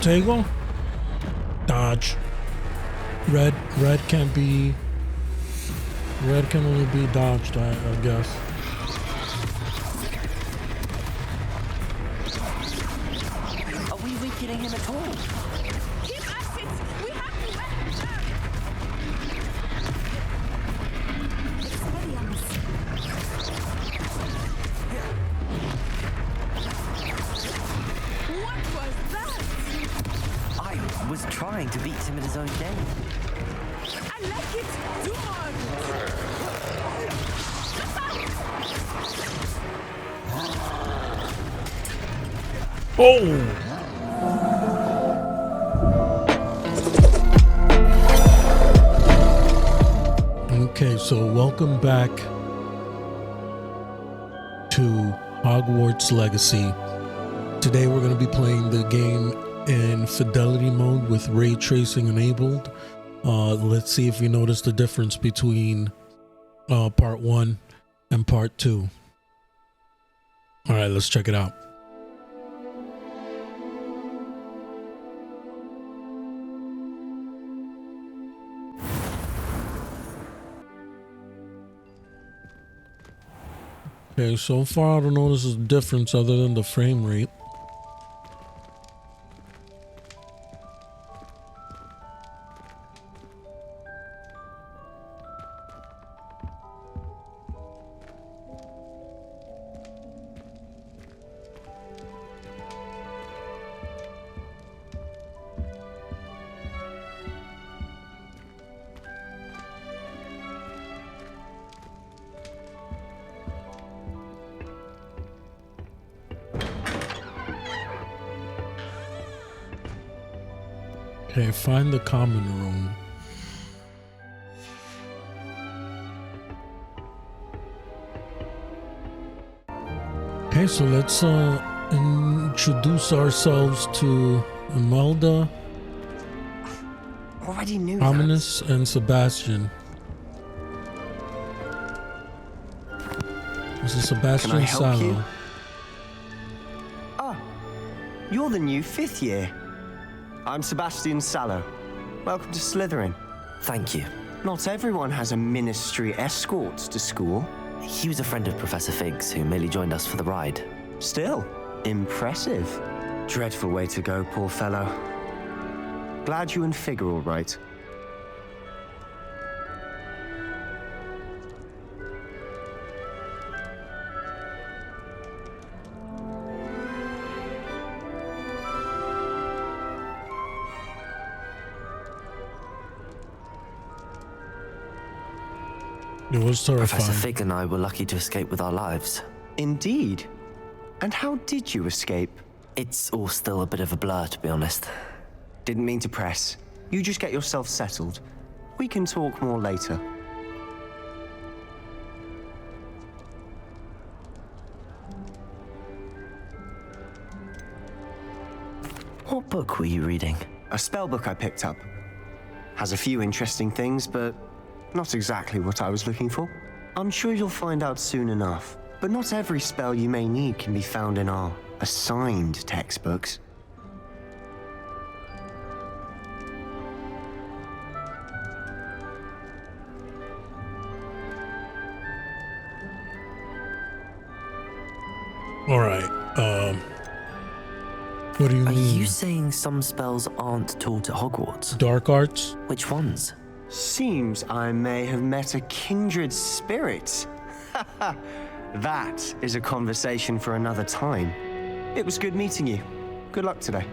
Table. Dodge. Red can't be. Red can only be dodged, I guess. Are we weakening him at all? Keep acids! We have to weapons them! Expelliarmus. What was that? I was trying to beat him in his own game. I like it! Do more of it! Oh! Okay, so welcome back to Hogwarts Legacy. Today we're going to be playing the game in Fidelity mode with ray tracing enabled. Let's see if you notice the difference between part 1 and part 2. All right, let's check it out. Okay, so far I don't notice a difference other than the frame rate. Okay, find the common room. Okay, so let's introduce ourselves to Imelda, Already knew Ominous, and Sebastian. This is Sebastian Can I help Sallow. you? Ah, you're the new 5th year. I'm Sebastian Sallow. Welcome to Slytherin. Thank you. Not everyone has a ministry escort to school. He was a friend of Professor Fig's who merely joined us for the ride. Still, impressive. Dreadful way to go, poor fellow. Glad you and Fig are all right. It was terrifying. Professor Fig and I were lucky to escape with our lives. Indeed. And how did you escape? It's all still a bit of a blur, to be honest. Didn't mean to press. You just get yourself settled. We can talk more later. What book were you reading? A spell book I picked up. Has a few interesting things, but not exactly what I was looking for. I'm sure you'll find out soon enough. But not every spell you may need can be found in our assigned textbooks. All right. What do you Are mean? you saying some spells aren't taught at Hogwarts? Dark arts? Which ones? Seems I may have met a kindred spirit. That is a conversation for another time. It was good meeting you. Good luck today.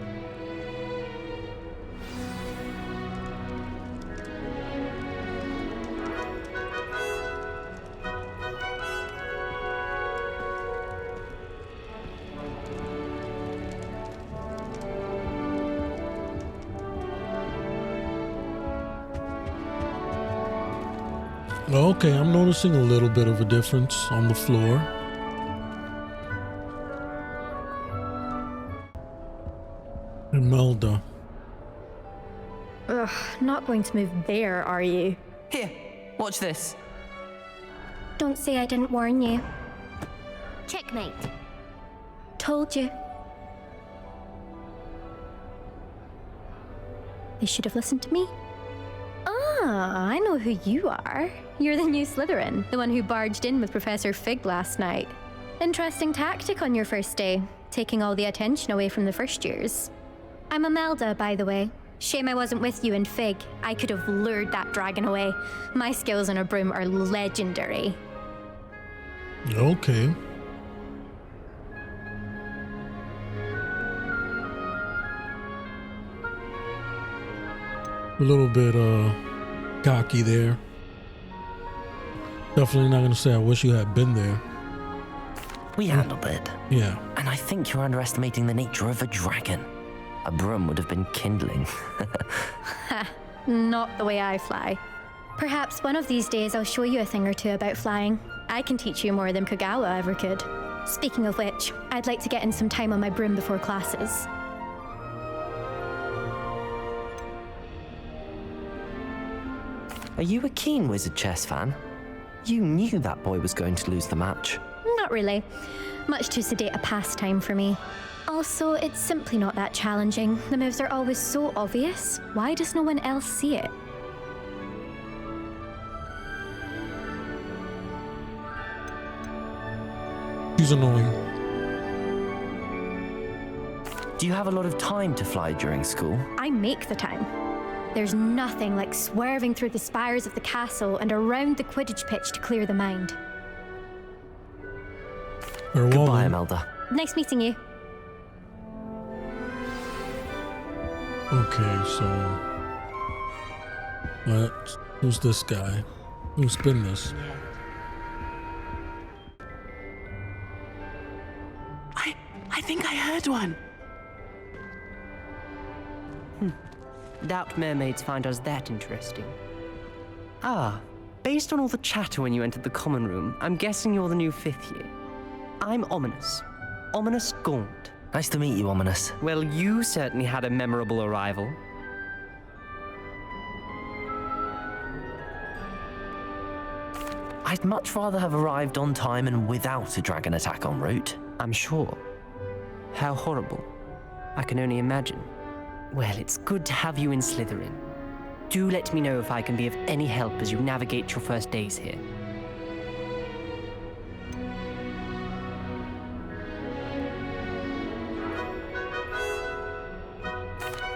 Okay, I'm noticing a little bit of a difference on the floor. Imelda. Ugh, not going to move there, are you? Here, watch this. Don't say I didn't warn you. Checkmate. Told you. They should have listened to me. Ah, I know who you are. You're the new Slytherin, the one who barged in with Professor Fig last night. Interesting tactic on your first day, taking all the attention away from the first years. I'm Imelda, by the way. Shame I wasn't with you in Fig. I could have lured that dragon away. My skills on a broom are legendary. Okay. A little bit cocky there. Definitely not gonna say I wish you had been there. We handled it. Yeah. And I think you're underestimating the nature of a dragon. A broom would have been kindling. Ha, not the way I fly. Perhaps one of these days I'll show you a thing or two about flying. I can teach you more than Kagawa ever could. Speaking of which, I'd like to get in some time on my broom before classes. Are you a keen Wizard chess fan? You knew that boy was going to lose the match. Not really. Much too sedate a pastime for me. Also, it's simply not that challenging. The moves are always so obvious. Why does no one else see it? She's annoying. Do you have a lot of time to fly during school? I make the time. There's nothing like swerving through the spires of the castle and around the Quidditch pitch to clear the mind. Farewell, Goodbye, then. Imelda. Nice meeting you. Okay, so who's this guy? Who's been this? I think I heard one. Doubt mermaids find us that interesting. Ah, based on all the chatter when you entered the common room, I'm guessing you're the new 5th year. I'm Ominous. Ominous Gaunt. Nice to meet you, Ominous. Well, you certainly had a memorable arrival. I'd much rather have arrived on time and without a dragon attack en route. I'm sure. How horrible. I can only imagine. Well, it's good to have you in Slytherin. Do let me know if I can be of any help as you navigate your first days here.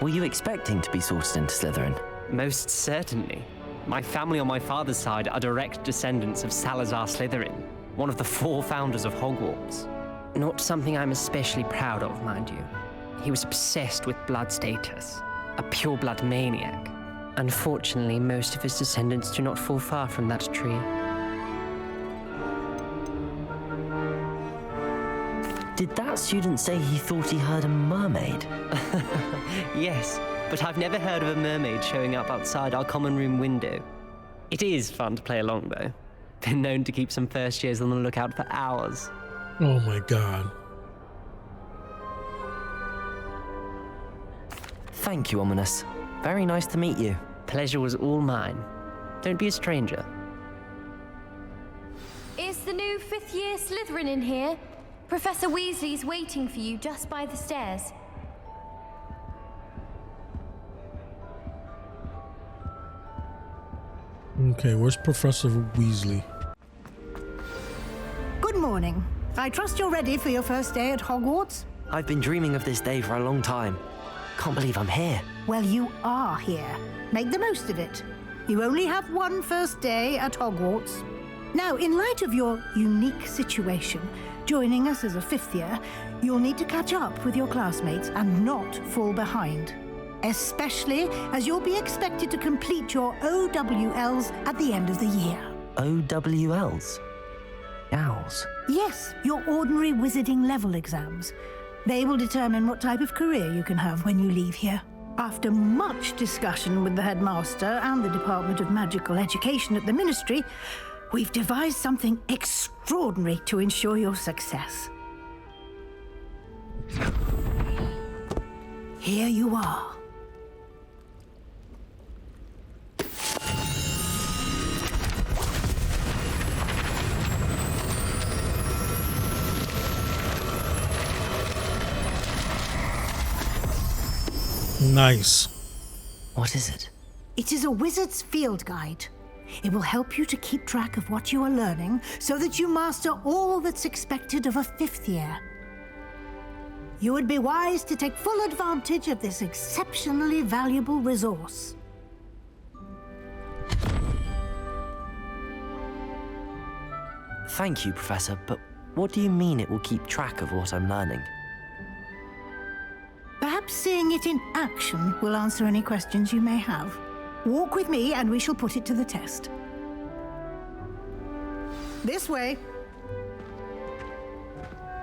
Were you expecting to be sorted into Slytherin? Most certainly. My family on my father's side are direct descendants of Salazar Slytherin, one of the 4 founders of Hogwarts. Not something I'm especially proud of, mind you. He was obsessed with blood status, a pure-blood maniac. Unfortunately, most of his descendants do not fall far from that tree. Did that student say he thought he heard a mermaid? Yes, but I've never heard of a mermaid showing up outside our common room window. It is fun to play along, though. Been known to keep some first years on the lookout for hours. Oh my god. Thank you, Ominous. Very nice to meet you. Pleasure was all mine. Don't be a stranger. Is the new 5th year Slytherin in here? Professor Weasley's waiting for you just by the stairs. Okay, where's Professor Weasley? Good morning. I trust you're ready for your first day at Hogwarts? I've been dreaming of this day for a long time. Can't believe I'm here. Well, you are here. Make the most of it. You only have one first day at Hogwarts. Now, in light of your unique situation, joining us as a 5th year, you'll need to catch up with your classmates and not fall behind. Especially as you'll be expected to complete your OWLs at the end of the year. OWLs? Owls? Yes, your ordinary wizarding level exams. They will determine what type of career you can have when you leave here. After much discussion with the headmaster and the Department of Magical Education at the Ministry, we've devised something extraordinary to ensure your success. Here you are. Nice. What is it? It is a wizard's field guide. It will help you to keep track of what you are learning so that you master all that's expected of a 5th year. You would be wise to take full advantage of this exceptionally valuable resource. Thank you, Professor, but what do you mean it will keep track of what I'm learning? Perhaps seeing it in action will answer any questions you may have. Walk with me and we shall put it to the test. This way.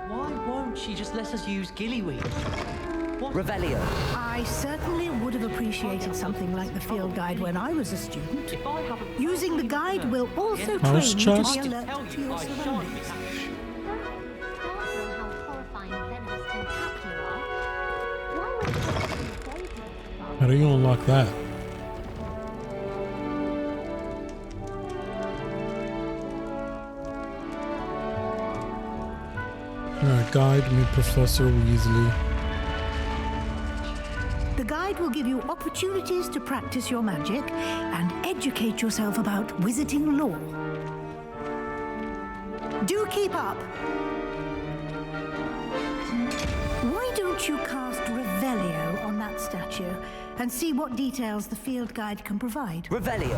Why won't she just let us use gillyweed? Revelio. I certainly would have appreciated something like the field guide when I was a student. Using the guide will also train House you to chest? be alert to your surroundings. How do you unlock that? Alright, guide me, Professor Weasley. The guide will give you opportunities to practice your magic and educate yourself about wizarding lore. Do keep up! Why don't you cast Revelio on that statue and see what details the field guide can provide? Revelio.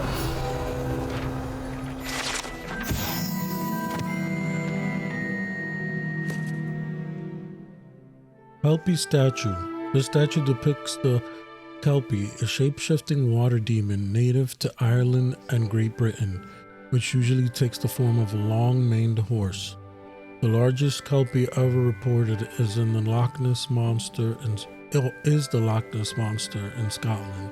Kelpie statue. This statue depicts the Kelpie, a shape-shifting water demon native to Ireland and Great Britain, which usually takes the form of a long-maned horse. The largest Kelpie ever reported is the Loch Ness Monster in Scotland.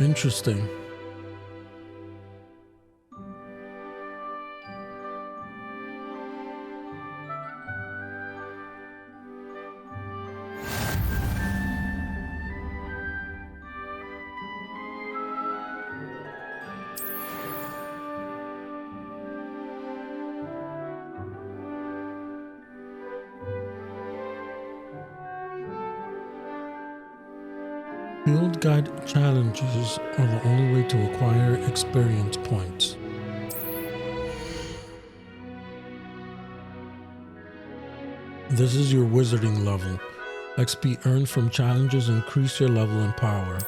Interesting. Field guide challenges are the only way to acquire experience points. This is your wizarding level. XP earned from challenges increase your level and power.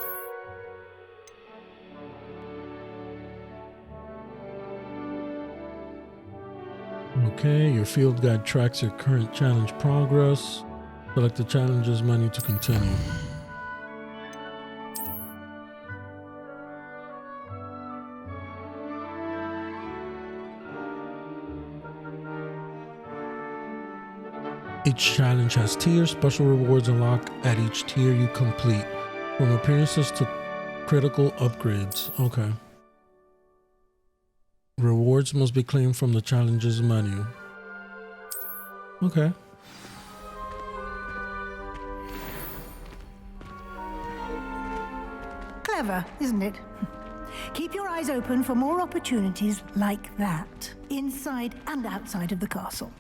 Okay, your field guide tracks your current challenge progress. Select the challenges menu to continue. Each challenge has tiers. Special rewards unlock at each tier you complete, from appearances to critical upgrades. Okay. Rewards must be claimed from the challenges menu. Okay. Clever, isn't it? Keep your eyes open for more opportunities like that, inside and outside of the castle.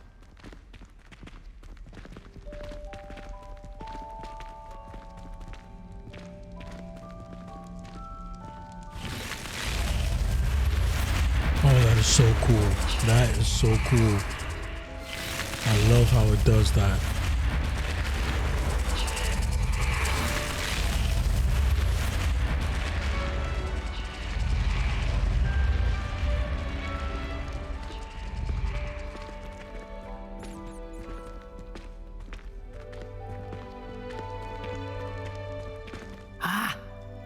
Oh, that is so cool. That is so cool. I love how it does that. Ah,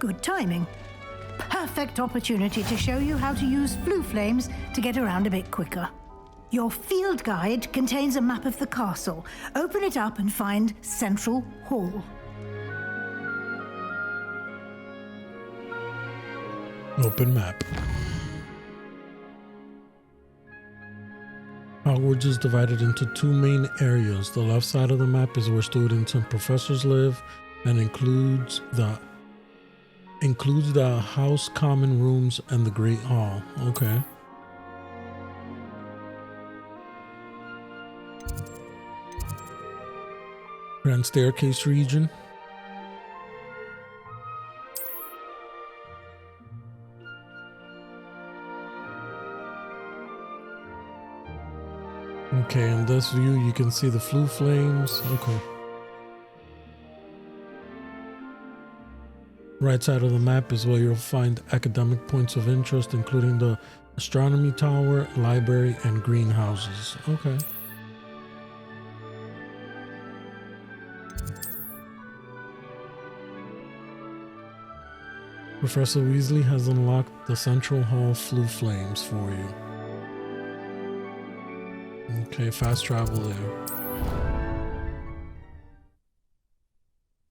good timing. Perfect opportunity to show you how to use flue flames to get around a bit quicker. Your field guide contains a map of the castle. Open it up and find Central Hall. Open map. Hogwarts is divided into two main areas. The left side of the map is where students and professors live and includes the house common rooms and the Great Hall. Okay. Grand Staircase region. Okay, in this view, you can see the flue flames. Okay. Right side of the map is where you'll find academic points of interest, including the astronomy tower, library, and greenhouses. Okay. Professor Weasley has unlocked the Central Hall flue flames for you. Okay, fast travel there.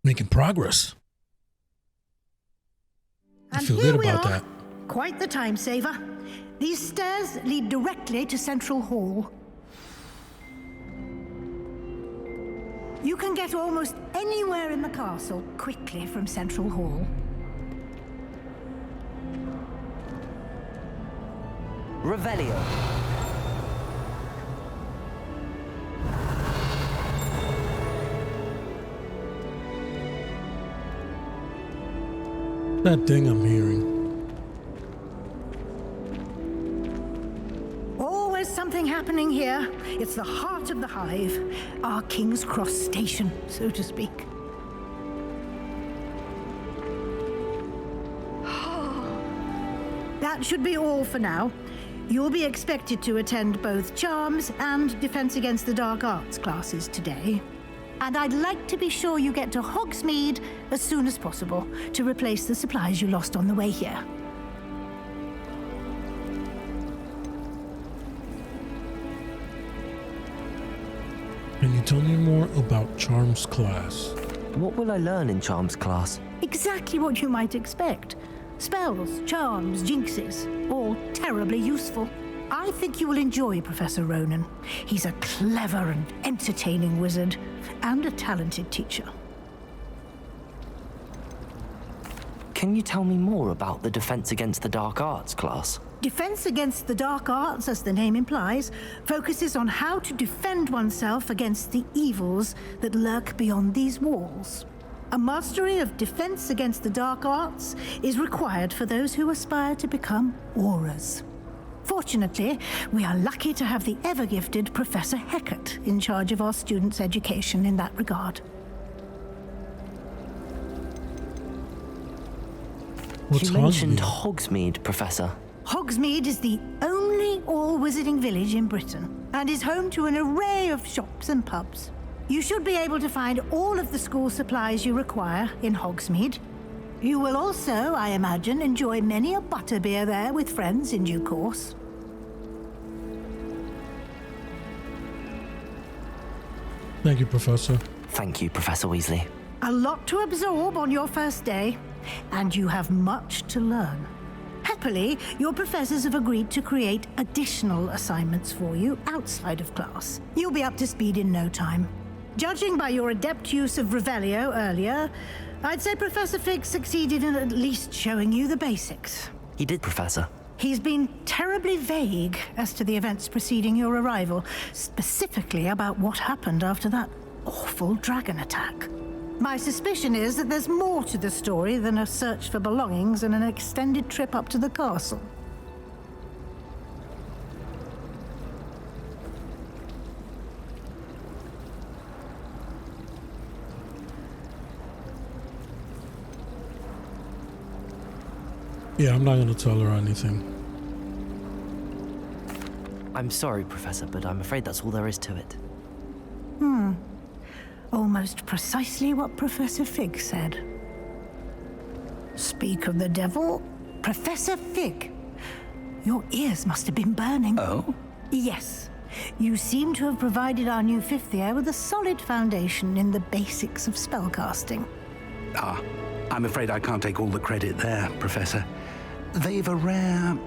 Making progress. I And feel here good we about are. that. Quite the time saver. These stairs lead directly to Central Hall. You can get almost anywhere in the castle quickly from Central Hall. Revelio. That thing I'm hearing. Always something happening here. It's the heart of the hive, our King's Cross station, so to speak. That should be all for now. You'll be expected to attend both Charms and Defense Against the Dark Arts classes today. And I'd like to be sure you get to Hogsmeade as soon as possible to replace the supplies you lost on the way here. Can you tell me more about Charms class? What will I learn in Charms class? Exactly what you might expect. Spells, charms, jinxes, all terribly useful. I think you will enjoy Professor Ronan. He's a clever and entertaining wizard, and a talented teacher. Can you tell me more about the Defense Against the Dark Arts class? Defense Against the Dark Arts, as the name implies, focuses on how to defend oneself against the evils that lurk beyond these walls. A mastery of Defense Against the Dark Arts is required for those who aspire to become auras. Fortunately, we are lucky to have the ever-gifted Professor Hecat in charge of our students' education in that regard. What's You mentioned Hogsmeade? Hogsmeade, Professor. Hogsmeade is the only all-wizarding village in Britain and is home to an array of shops and pubs. You should be able to find all of the school supplies you require in Hogsmeade. You will also, I imagine, enjoy many a butterbeer there with friends in due course. Thank you, Professor. Thank you, Professor Weasley. A lot to absorb on your first day, and you have much to learn. Happily, your professors have agreed to create additional assignments for you outside of class. You'll be up to speed in no time. Judging by your adept use of Revelio earlier, I'd say Professor Fig succeeded in at least showing you the basics. He did, Professor. He's been terribly vague as to the events preceding your arrival, specifically about what happened after that awful dragon attack. My suspicion is that there's more to the story than a search for belongings and an extended trip up to the castle. Yeah, I'm not going to tell her anything. I'm sorry, Professor, but I'm afraid that's all there is to it. Almost precisely what Professor Fig said. Speak of the devil, Professor Fig. Your ears must have been burning. Oh? Yes. You seem to have provided our new fifth year with a solid foundation in the basics of spellcasting. Ah, I'm afraid I can't take all the credit there, Professor. They've a rare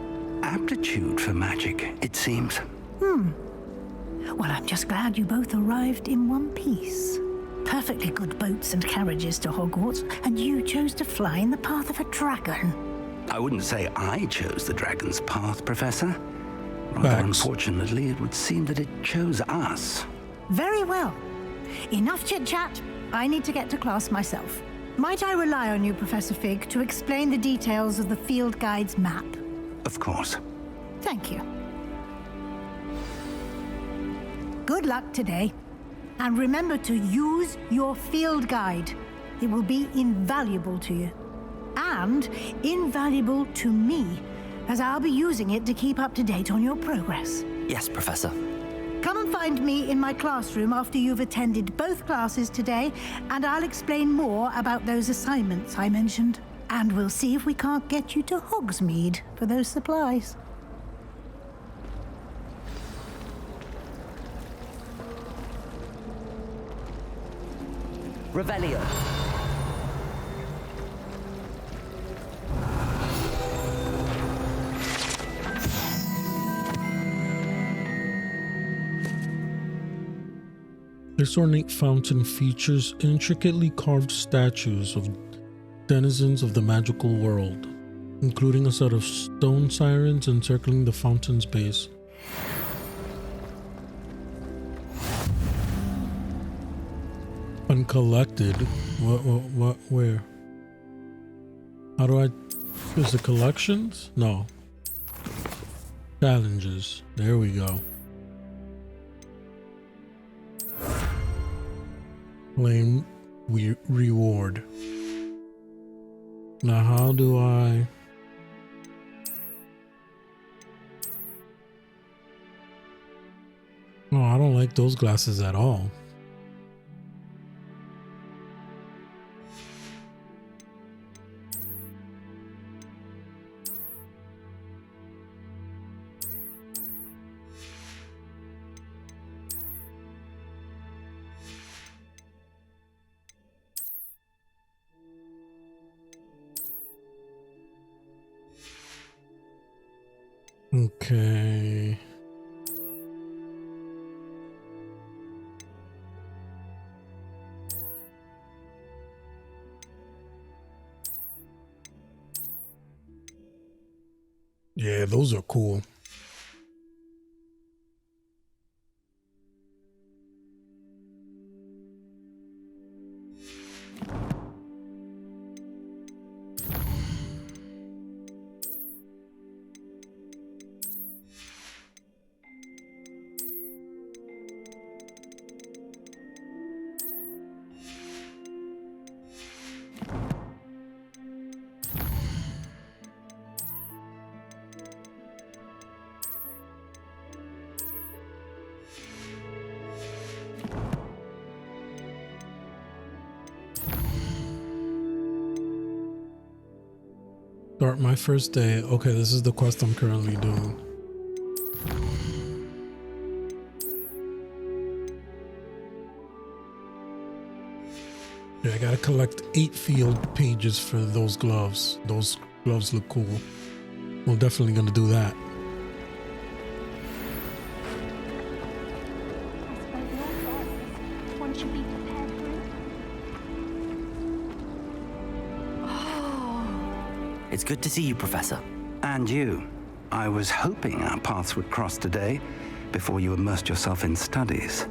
aptitude for magic, it seems. Well, I'm just glad you both arrived in one piece. Perfectly good boats and carriages to Hogwarts, and you chose to fly in the path of a dragon. I wouldn't say I chose the dragon's path, Professor. Rather Facts. unfortunately, it would seem that it chose us. Very well. Enough chit-chat. I need to get to class myself. Might I rely on you, Professor Fig, to explain the details of the field guide's map? Of course. Thank you. Good luck today. And remember to use your field guide. It will be invaluable to you. And invaluable to me, as I'll be using it to keep up to date on your progress. Yes, Professor. Come and find me in my classroom after you've attended both classes today, and I'll explain more about those assignments I mentioned. And we'll see if we can't get you to Hogsmeade for those supplies. Revelio. This ornate fountain features intricately carved statues of denizens of the magical world, including a set of stone sirens encircling the fountain's base. Uncollected? What, where? How do I... Is it collections? No. Challenges. There we go. Claim reward. Now how do I... Oh, I don't like those glasses at all. Okay. Yeah, those are cool. Start my first day. Okay, this is the quest I'm currently doing. Yeah, I gotta collect 8 field pages for those gloves. Those gloves look cool. I'm definitely gonna do that. One should be prepared for it. It's good to see you, Professor. And you. I was hoping our paths would cross today before you immersed yourself in studies.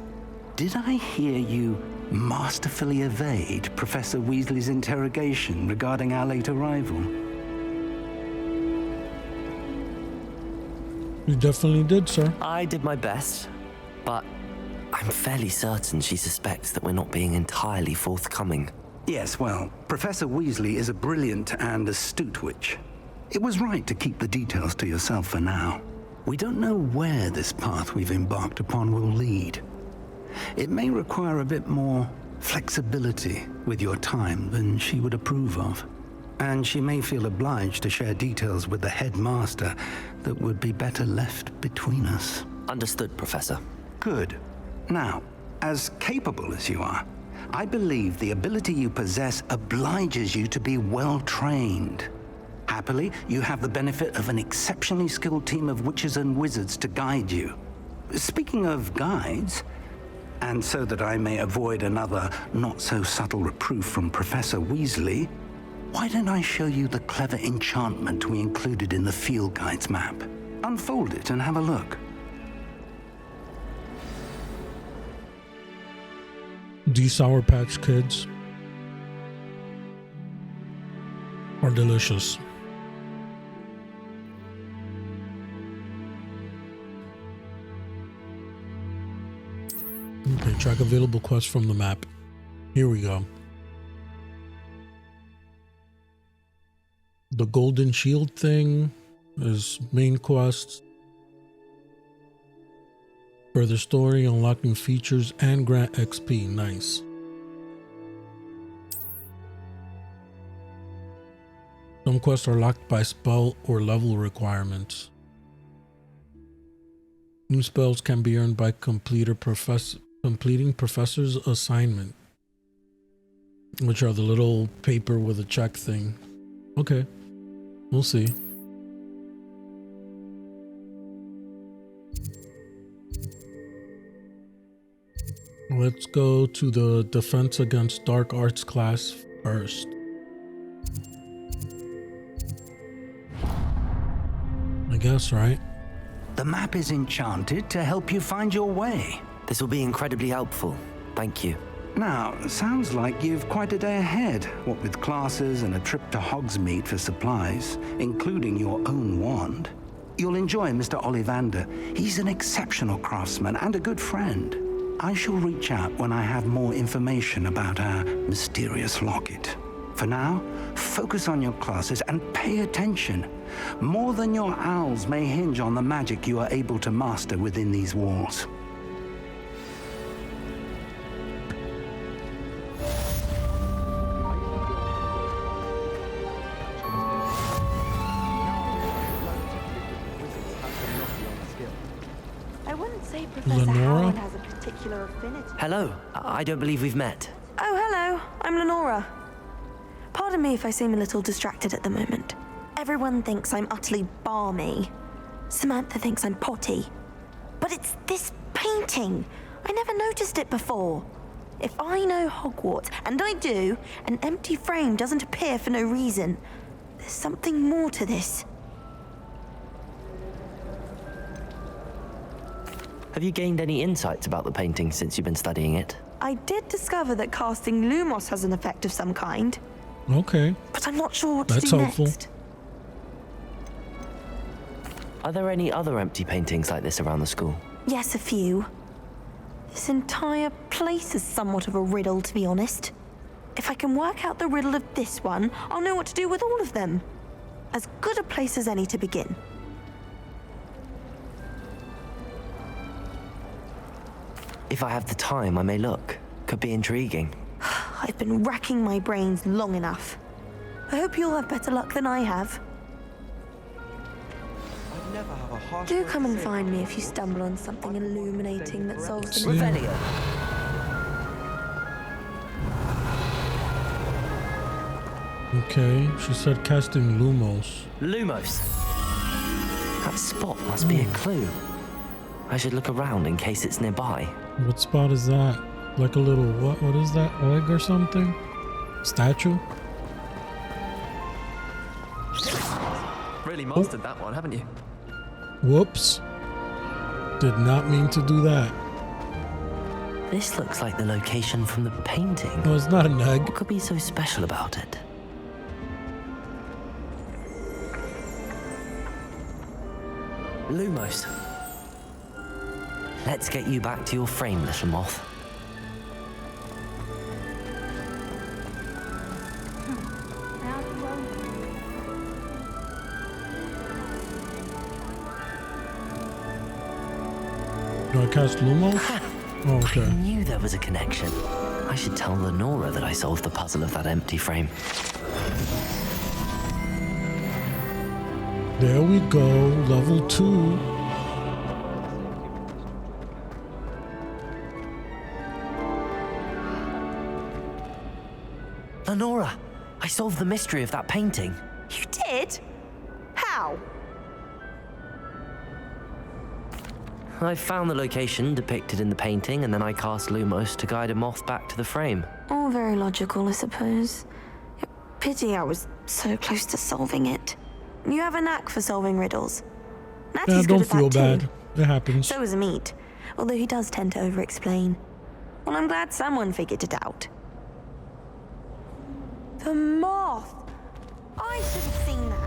Did I hear you masterfully evade Professor Weasley's interrogation regarding our late arrival? You definitely did, sir. I did my best, but I'm fairly certain she suspects that we're not being entirely forthcoming. Yes, well, Professor Weasley is a brilliant and astute witch. It was right to keep the details to yourself for now. We don't know where this path we've embarked upon will lead. It may require a bit more flexibility with your time than she would approve of. And she may feel obliged to share details with the headmaster that would be better left between us. Understood, Professor. Good. Now, as capable as you are, I believe the ability you possess obliges you to be well trained. Happily, you have the benefit of an exceptionally skilled team of witches and wizards to guide you. Speaking of guides, and so that I may avoid another not-so-subtle reproof from Professor Weasley, why don't I show you the clever enchantment we included in the field guide's map? Unfold it and have a look. These Sour Patch Kids are delicious. Track available quests from the map. Here we go. The golden shield thing is main quest. Further story, unlocking features and grant XP. Nice. Some quests are locked by spell or level requirements. New spells can be earned by completing professor's assignment, which are the little paper with a check thing. Okay, we'll see. Let's go to the defense against dark arts class first. I guess, right? The map is enchanted to help you find your way. This will be incredibly helpful. Thank you. Now, sounds like you've quite a day ahead, what with classes and a trip to Hogsmeade for supplies, including your own wand. You'll enjoy Mr. Ollivander. He's an exceptional craftsman and a good friend. I shall reach out when I have more information about our mysterious locket. For now, focus on your classes and pay attention. More than your owls may hinge on the magic you are able to master within these walls. I wouldn't say Professor Lenora? Howard has a particular affinity. Hello. I don't believe we've met. Oh, hello. I'm Lenora. Pardon me if I seem a little distracted at the moment. Everyone thinks I'm utterly balmy. Samantha thinks I'm potty. But it's this painting. I never noticed it before. If I know Hogwarts, and I do, an empty frame doesn't appear for no reason. There's something more to this. Have you gained any insights about the painting since you've been studying it? I did discover that casting Lumos has an effect of some kind. Okay. But I'm not sure what to That's do helpful. next. Are there any other empty paintings like this around the school? Yes, a few. This entire place is somewhat of a riddle, to be honest. If I can work out the riddle of this one, I'll know what to do with all of them. As good a place as any to begin. If I have the time, I may look. Could be intriguing. I've been racking my brains long enough. I hope you'll have better luck than I have. Do come and find me if you stumble on something illuminating that solves the mystery. Revelio. Okay, she said casting Lumos. Lumos. That spot must be a clue. I should look around in case it's nearby. What spot is that? Like a little, what is that? Egg or something? Statue? Really mastered that one, haven't you? Whoops. Did not mean to do that. This looks like the location from the painting. No, it's not an egg. What could be so special about it? Lumos. Let's get you back to your frame, little moth. Do I cast Lumos? Oh, okay. I knew there was a connection. I should tell Lenora that I solved the puzzle of that empty frame. There we go. Level 2. Lenora, I solved the mystery of that painting. You did? How? I found the location depicted in the painting, and then I cast Lumos to guide a moth back to the frame. All very logical, I suppose. Pity I was so close to solving it. You have a knack for solving riddles. Yeah, Natty's don't good at feel that bad. too. It happens. So is Meat, although he does tend to over-explain. Well, I'm glad someone figured it out. The moth! I should have seen that.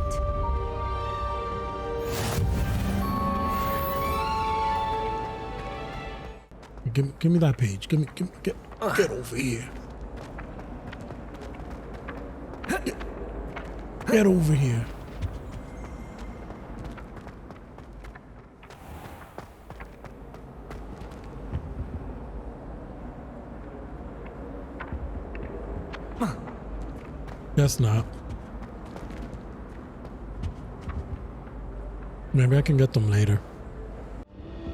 Give me that page. Get over here. Get over here. Guess not. Maybe I can get them later.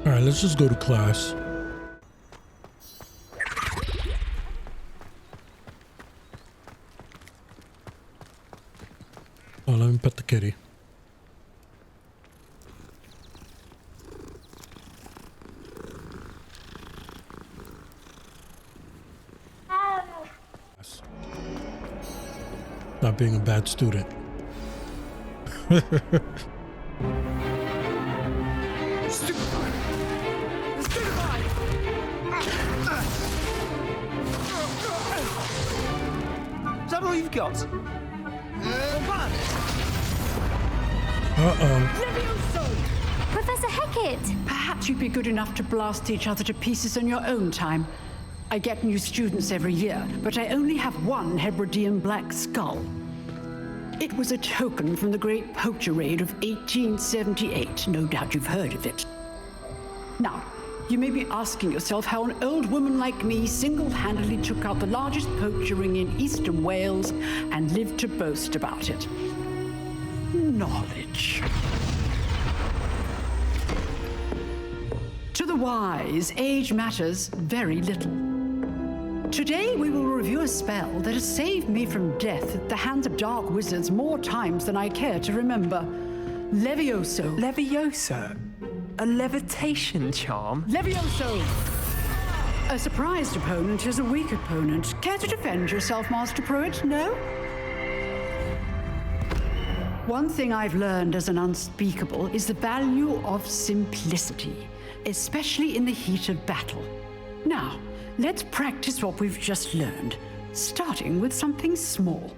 Alright, let's just go to class. Oh, let me pet the kitty. Not being a bad student. Is that all you've got? Professor Hecat! Perhaps you'd be good enough to blast each other to pieces on your own time. I get new students every year, but I only have one Hebridean black skull. It was a token from the Great Poacher Raid of 1878. No doubt you've heard of it. Now, you may be asking yourself how an old woman like me single-handedly took out the largest poacher ring in eastern Wales and lived to boast about it. Knowledge. To the wise, age matters very little. Today we will review a spell that has saved me from death at the hands of dark wizards more times than I care to remember. Levioso. Levioso? A levitation charm? Levioso! A surprised opponent is a weak opponent. Care to defend yourself, Master Pruitt? No? One thing I've learned as an unspeakable is the value of simplicity, especially in the heat of battle. Now, let's practice what we've just learned, starting with something small.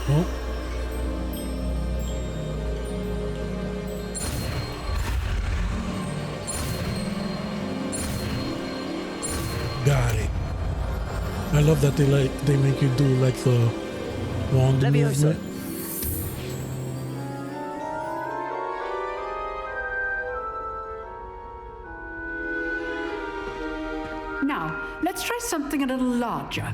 Oh. Got it. I love that they make you do like the wand movement. Now, let's try something a little larger.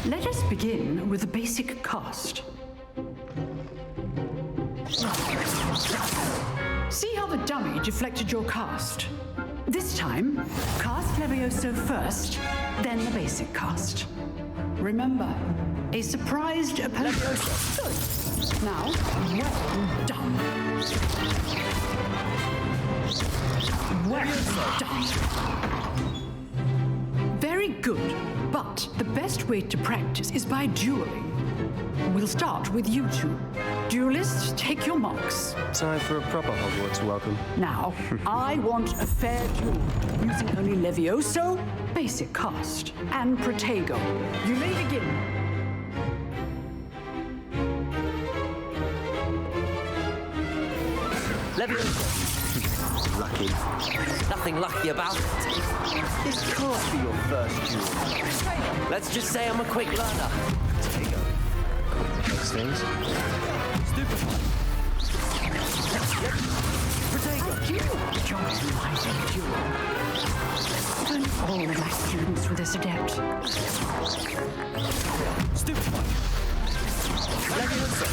Let us begin with the basic cast. See how the dummy deflected your cast? This time, cast Levioso first, then the basic cast. Remember, a surprised opponent. Good. Now, well done. Well done. Very good, but the best way to practice is by dueling. We'll start with you two. Duelists, take your marks. Time for a proper Hogwarts welcome. Now, I want a fair duel, using only Levioso, basic cast, and Protego. You may begin. Levioso. Lucky. Nothing lucky about it. This can't be your first duel. Let's just say I'm a quick learner. Protego. Those things. Stupefy. Don't all my students with this adept. Stupefy. Levioso.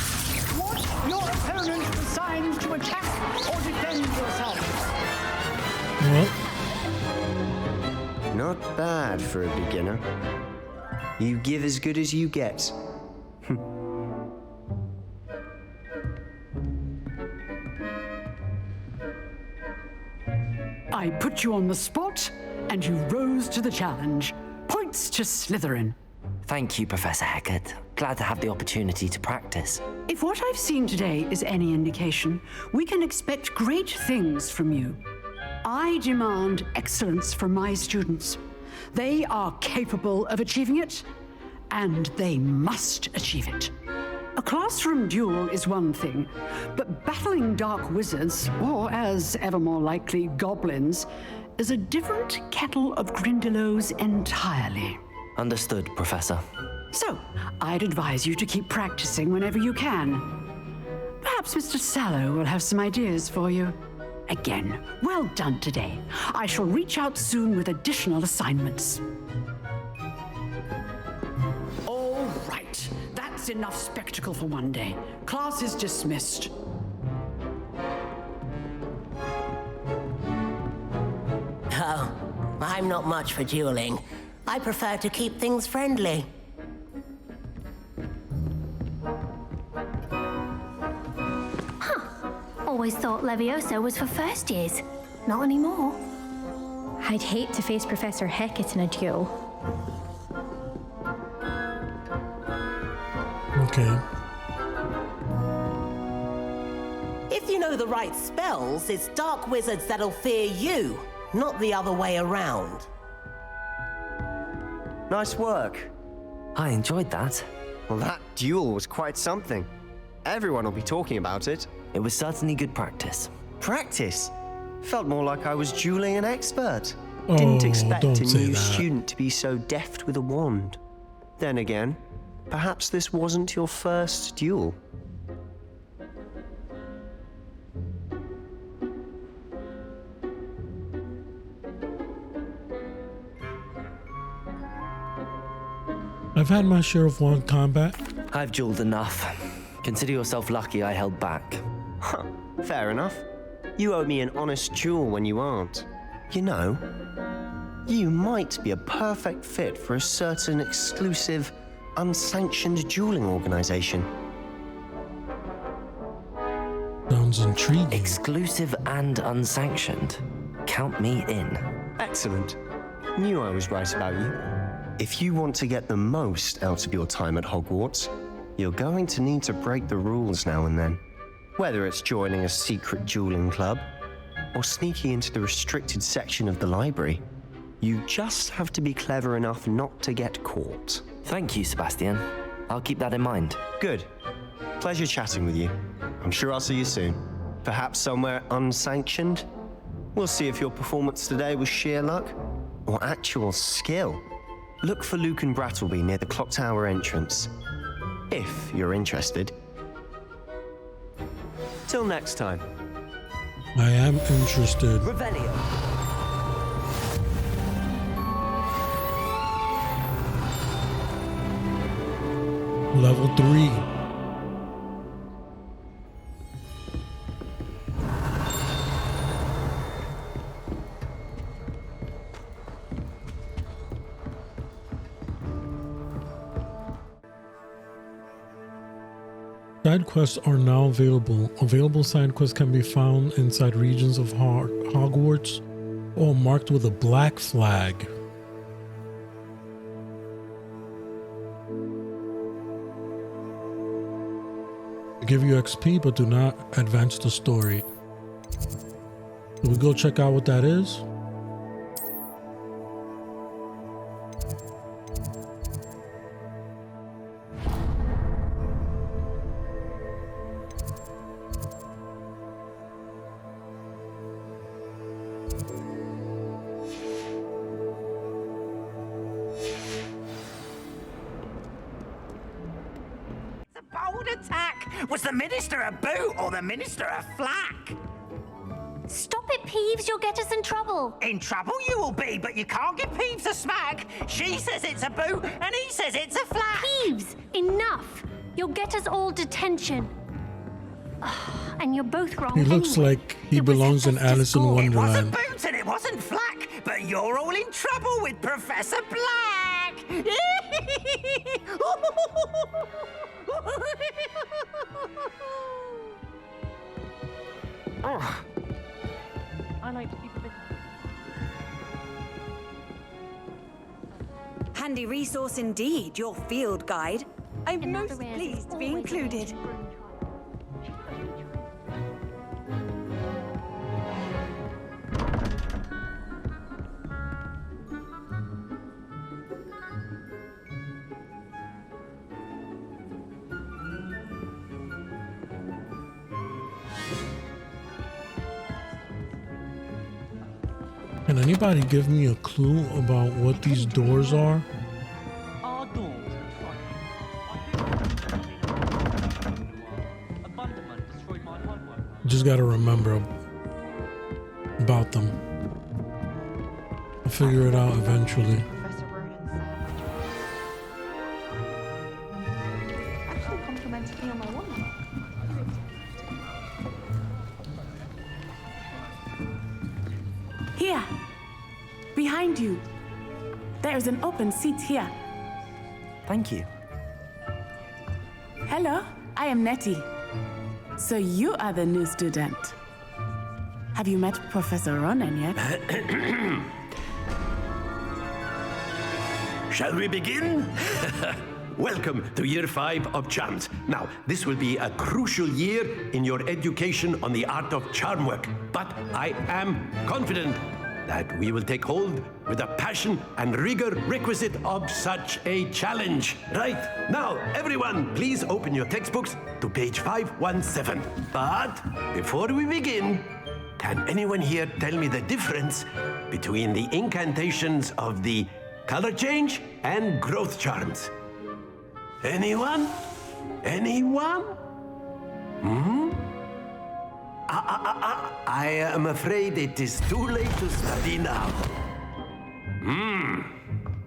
Watch your opponent with signs to attack or defend yourself. Well, Not bad for a beginner. You give as good as you get. I put you on the spot, and you rose to the challenge. Points to Slytherin. Thank you, Professor Hecat. Glad to have the opportunity to practice. If what I've seen today is any indication, we can expect great things from you. I demand excellence from my students. They are capable of achieving it, and they must achieve it. A classroom duel is one thing, but battling dark wizards, or as ever more likely, goblins, is a different kettle of Grindylows entirely. Understood, Professor. So, I'd advise you to keep practicing whenever you can. Perhaps Mr. Sallow will have some ideas for you. Again, well done today. I shall reach out soon with additional assignments. All right, that's enough spectacle for one day. Class is dismissed. Oh, I'm not much for dueling. I prefer to keep things friendly. Always thought Levioso was for first years. Not anymore. I'd hate to face Professor Hecat in a duel. Okay. If you know the right spells, it's dark wizards that'll fear you, not the other way around. Nice work. I enjoyed that. Well, that duel was quite something. Everyone will be talking about it. It was certainly good practice. Practice? Felt more like I was dueling an expert. Oh, Didn't expect don't a say new that. student to be so deft with a wand. Then again, perhaps this wasn't your first duel. I've had my share of wand combat. I've dueled enough. Consider yourself lucky I held back. Huh, fair enough. You owe me an honest duel when you aren't. You know, you might be a perfect fit for a certain exclusive, unsanctioned dueling organization. Sounds intriguing. Exclusive and unsanctioned. Count me in. Excellent. Knew I was right about you. If you want to get the most out of your time at Hogwarts, you're going to need to break the rules now and then. Whether it's joining a secret dueling club or sneaking into the restricted section of the library, you just have to be clever enough not to get caught. Thank you, Sebastian. I'll keep that in mind. Good. Pleasure chatting with you. I'm sure I'll see you soon. Perhaps somewhere unsanctioned? We'll see if your performance today was sheer luck or actual skill. Look for Luke and Brattleby near the clock tower entrance, if you're interested. Till next time. I am interested. Revelio. Level 3. Side quests are now available. Available side quests can be found inside regions of Hogwarts or marked with a black flag. They give you XP but do not advance the story. Can we go check out what that is? Bold attack! Was the Minister a boot or the Minister a flack? Stop it, Peeves. You'll get us in trouble. In trouble you will be, but you can't give Peeves a smack. She says it's a boot and he says it's a flack. Peeves, enough. You'll get us all detention. And you're both wrong. He looks anyway. like he belongs in Alice in It wasn't Wonderland. boot and it wasn't flack, but you're all in trouble with Professor Black. I like to keep a bit. Handy resource indeed, your field guide. I'm most pleased to be included. Can anybody give me a clue about what these doors are? Our doors Abandonment destroyed my homework. Just gotta remember about them. I'll figure it out eventually. Actually complimented me on my one. Here, behind you. There is an open seat here. Thank you. Hello, I am Nettie. So you are the new student. Have you met Professor Ronan yet? Shall we begin? Welcome to Year 5 of Charms. Now, this will be a crucial year in your education on the art of charm work. But I am confident that we will take hold with the passion and rigor requisite of such a challenge. Right, now, everyone, please open your textbooks to page 517. But before we begin, can anyone here tell me the difference between the incantations of the color change and growth charms? Anyone? Anyone? I am afraid it is too late to study now.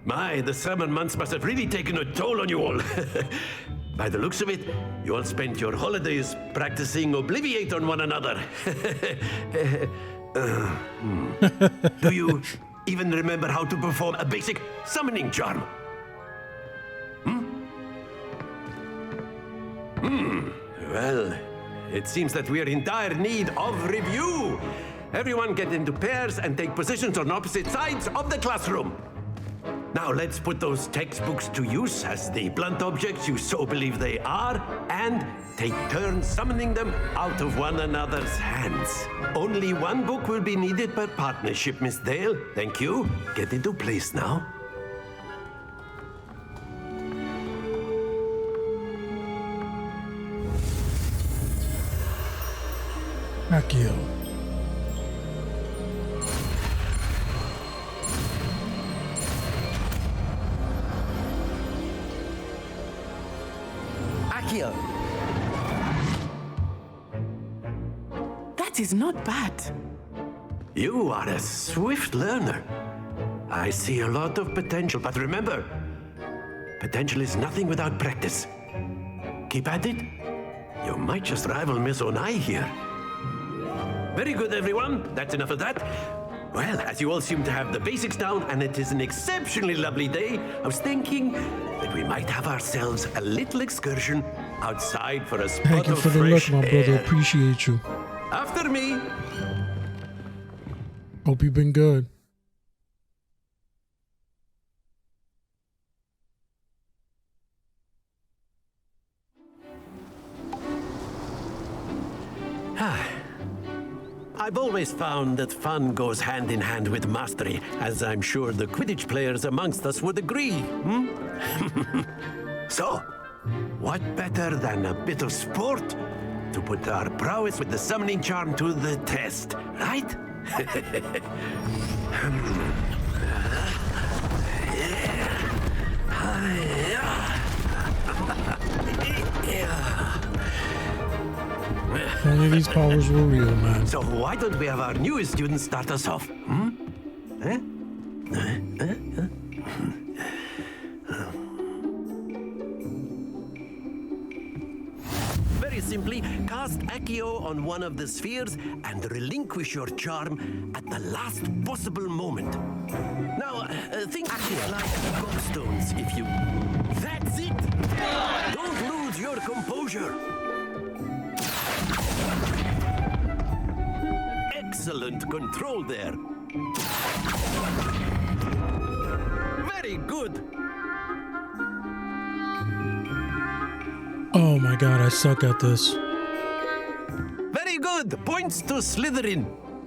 My, the summer months must have really taken a toll on you all. By the looks of it, you all spent your holidays practicing Obliviate on one another. Do you even remember how to perform a basic summoning charm? Well, it seems that we are in dire need of review. Everyone get into pairs and take positions on opposite sides of the classroom. Now let's put those textbooks to use as the blunt objects you so believe they are, and take turns summoning them out of one another's hands. Only one book will be needed per partnership, Miss Dale. Thank you. Get into place now. Accio. Accio. That is not bad. You are a swift learner. I see a lot of potential, but remember, potential is nothing without practice. Keep at it. You might just rival Miss Onai here. Very good, everyone. That's enough of that. Well, as you all seem to have the basics down, and it is an exceptionally lovely day, I was thinking that we might have ourselves a little excursion outside for a spot Thank you of for the look, fresh my brother. air. Appreciate you. After me. Hope you've been good. I've always found that fun goes hand in hand with mastery, as I'm sure the Quidditch players amongst us would agree. So, what better than a bit of sport to put our prowess with the summoning charm to the test, right? If only these powers were real, man. So why don't we have our newest student start us off? Very simply, cast Accio on one of the spheres and relinquish your charm at the last possible moment. Now, think of it like gobstones, if you... That's it! Don't lose your composure! Excellent control there. Very good. Oh my god, I suck at this. Very good. Points to Slytherin.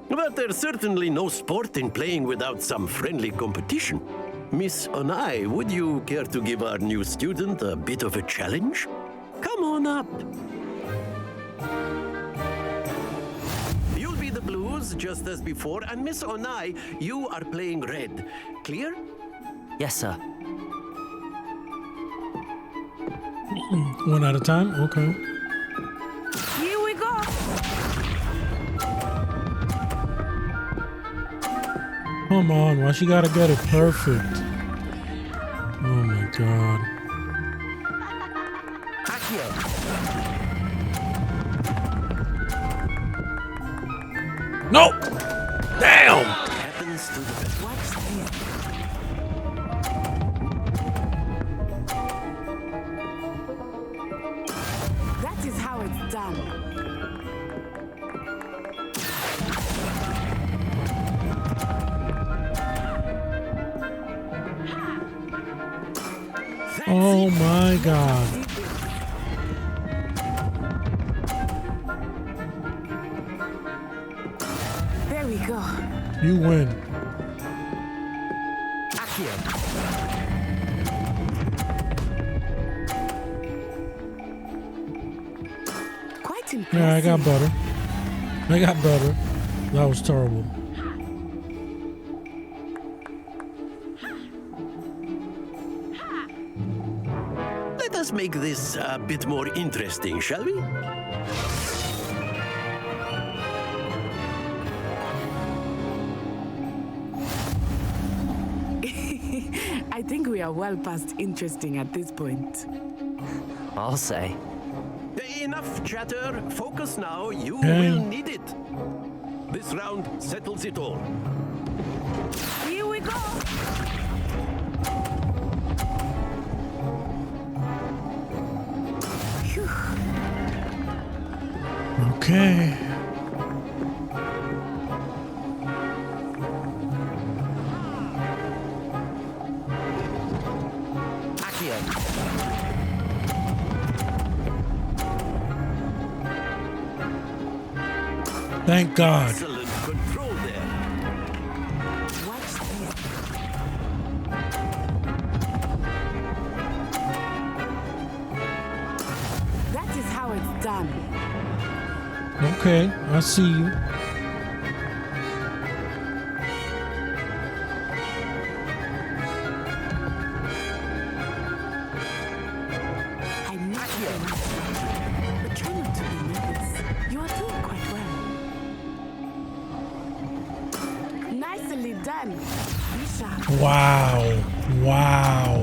But there's certainly no sport in playing without some friendly competition. Miss Onai, would you care to give our new student a bit of a challenge? Come on up. You'll be the blues blues, just as before, and Miss Onai, you are playing red. Clear? Yes, sir. One at a time? Okay. Here we go. Come on, why she gotta get it perfect? Oh my god. No! Damn! Happens to the best. That is how it's done. Oh my god. There we go. You win. Quite impressive. Yeah, I got better. I got better. That was terrible. Let us make this a bit more interesting, shall we? I think we are well past interesting at this point. I'll say. Enough chatter. Focus now. You Hey. will need it. This round settles it all. Here we go. Phew. Okay. Thank God. Excellent control there. Watch this. That is how it's done. Okay, I see you. I know but try not to be nervous. You are doing quite well. Nicely done. Be sharp. Wow. Wow.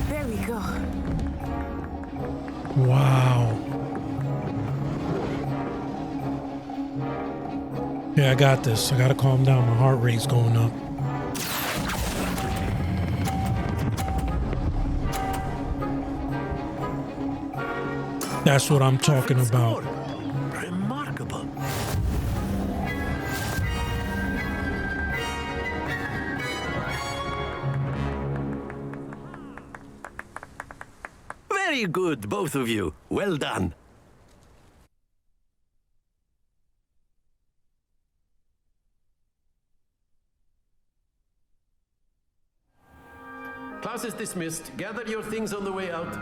There we go. Wow. Yeah, I got this. I gotta calm down. My heart rate's going up. That's what I'm talking about. Remarkable. Very good, both of you. Well done. Class is dismissed. Gather your things on the way out.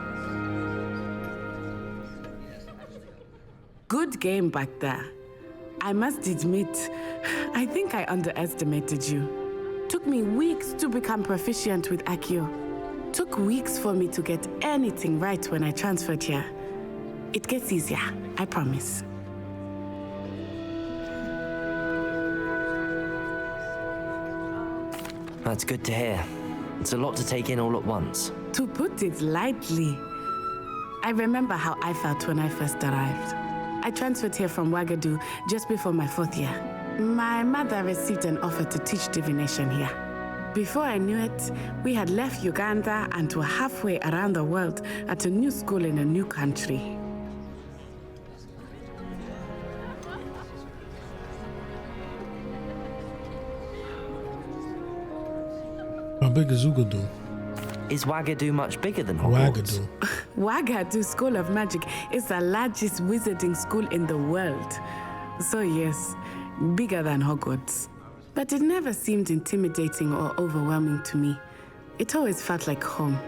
Good game back there. I must admit, I think I underestimated you. Took me weeks to become proficient with Accio. Took weeks for me to get anything right when I transferred here. It gets easier, I promise. That's good to hear. It's a lot to take in all at once. To put it lightly, I remember how I felt when I first arrived. I transferred here from Wagadu just before my 4th year. My mother received an offer to teach divination here. Before I knew it, we had left Uganda and were halfway around the world at a new school in a new country. How big is Ugadu? Is Wagadu much bigger than Hogwarts? Wagadu. Wagadu School of Magic is the largest wizarding school in the world. So yes, bigger than Hogwarts. But it never seemed intimidating or overwhelming to me. It always felt like home.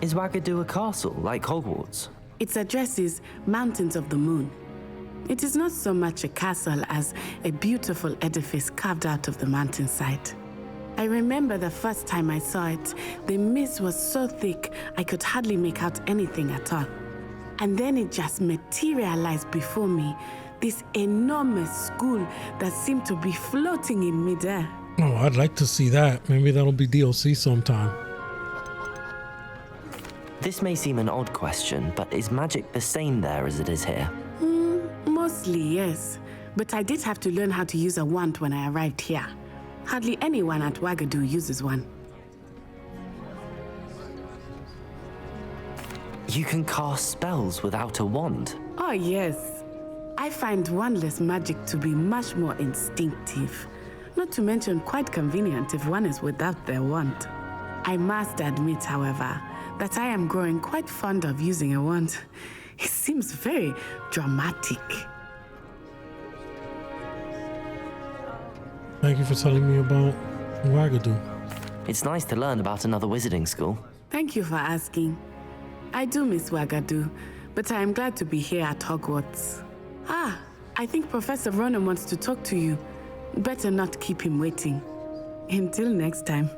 Is Wagadu a castle, like Hogwarts? Its address is Mountains of the Moon. It is not so much a castle as a beautiful edifice carved out of the mountainside. I remember the first time I saw it, the mist was so thick I could hardly make out anything at all. And then it just materialized before me, this enormous school that seemed to be floating in midair. Oh, I'd like to see that. Maybe that'll be DLC sometime. This may seem an odd question, but is magic the same there as it is here? Mostly, yes. But I did have to learn how to use a wand when I arrived here. Hardly anyone at Wagadu uses one. You can cast spells without a wand? Oh, yes. I find wandless magic to be much more instinctive. Not to mention quite convenient if one is without their wand. I must admit, however, that I am growing quite fond of using a wand. It seems very dramatic. Thank you for telling me about Wagadu. It's nice to learn about another wizarding school. Thank you for asking. I do miss Wagadu, but I am glad to be here at Hogwarts. Ah, I think Professor Ronan wants to talk to you. Better not keep him waiting. Until next time.